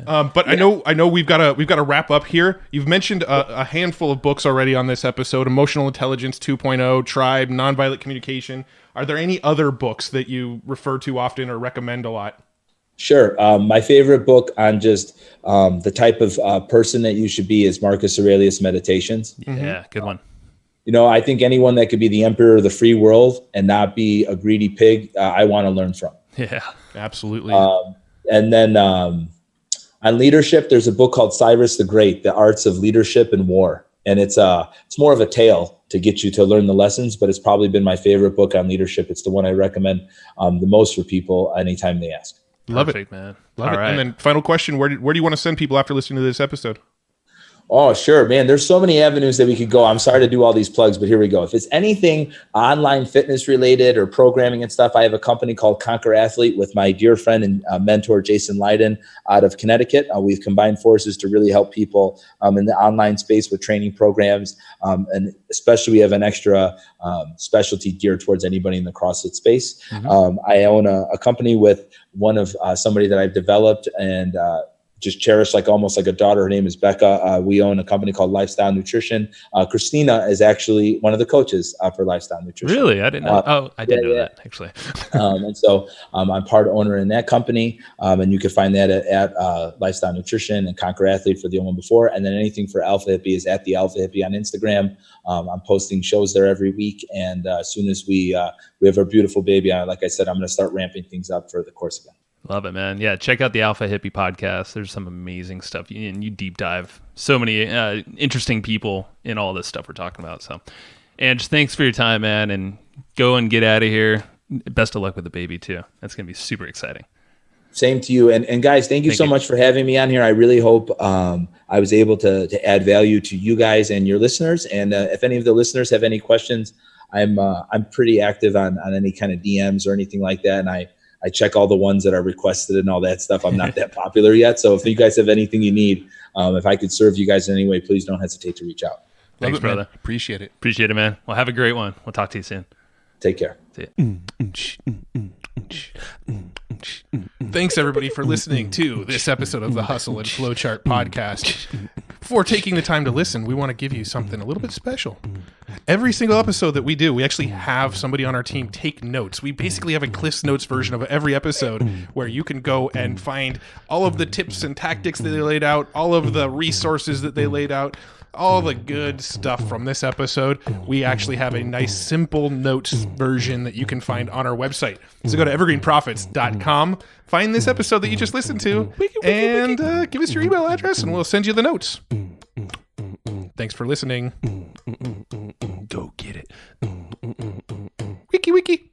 But yeah. I know we've got to wrap up here. You've mentioned a handful of books already on this episode: Emotional Intelligence 2.0, Tribe, Nonviolent Communication. Are there any other books that you refer to often or recommend a lot? Sure. My favorite book on just the type of person that you should be is Marcus Aurelius' Meditations. Yeah, good one. I think anyone that could be the emperor of the free world and not be a greedy pig, I want to learn from. Yeah, absolutely. And then on leadership, there's a book called Cyrus the Great, The Arts of Leadership and War. And it's more of a tale to get you to learn the lessons, but it's probably been my favorite book on leadership. It's the one I recommend the most for people anytime they ask. Love Perfect, it, man. Love All it. right. And then final question, where do you want to send people after listening to this episode? Oh, sure, man. There's so many avenues that we could go. I'm sorry to do all these plugs, but here we go. If it's anything online fitness related or programming and stuff, I have a company called Conquer Athlete with my dear friend and mentor, Jason Leydon, out of Connecticut. We've combined forces to really help people in the online space with training programs. And especially we have an extra specialty geared towards anybody in the CrossFit space. Mm-hmm. I own a company with one of somebody that I've developed and just cherished almost like a daughter. Her name is Becca. We own a company called Lifestyle Nutrition. Christina is actually one of the coaches for Lifestyle Nutrition. Really? I didn't know. I did know that, actually. And so I'm part owner in that company. And you can find that at Lifestyle Nutrition and Conquer Athlete for the one before. And then anything for Alpha Hippie is at the Alpha Hippie on Instagram. I'm posting shows there every week. And as soon as we have our beautiful baby, like I said, I'm going to start ramping things up for the course again. Love it, man. Yeah, check out the Alpha Hippie podcast. There's some amazing stuff. And you deep dive so many interesting people in all this stuff we're talking about. So, and just thanks for your time, man. And go and get out of here. Best of luck with the baby, too. That's going to be super exciting. Same to you. And guys, thank you so much for having me on here. I really hope I was able to add value to you guys and your listeners. And if any of the listeners have any questions, I'm pretty active on any kind of DMs or anything like that. And I check all the ones that are requested and all that stuff. I'm not that popular yet. So if you guys have anything you need, if I could serve you guys in any way, please don't hesitate to reach out. Thanks, brother. Man. Appreciate it. Appreciate it, man. Well, have a great one. We'll talk to you soon. Take care. See ya. Thanks, everybody, for listening to this episode of the Hustle and Flowchart podcast. Before taking the time to listen, we want to give you something a little bit special. Every single episode that we do, we actually have somebody on our team take notes. We basically have a Cliff's Notes version of every episode where you can go and find all of the tips and tactics that they laid out, all of the resources that they laid out, all the good stuff from this episode. We actually have a nice simple notes version that you can find on our website. So go to evergreenprofits.com, find this episode that you just listened to, and give us your email address and we'll send you the notes. Thanks for listening. Go get it. Wiki wiki.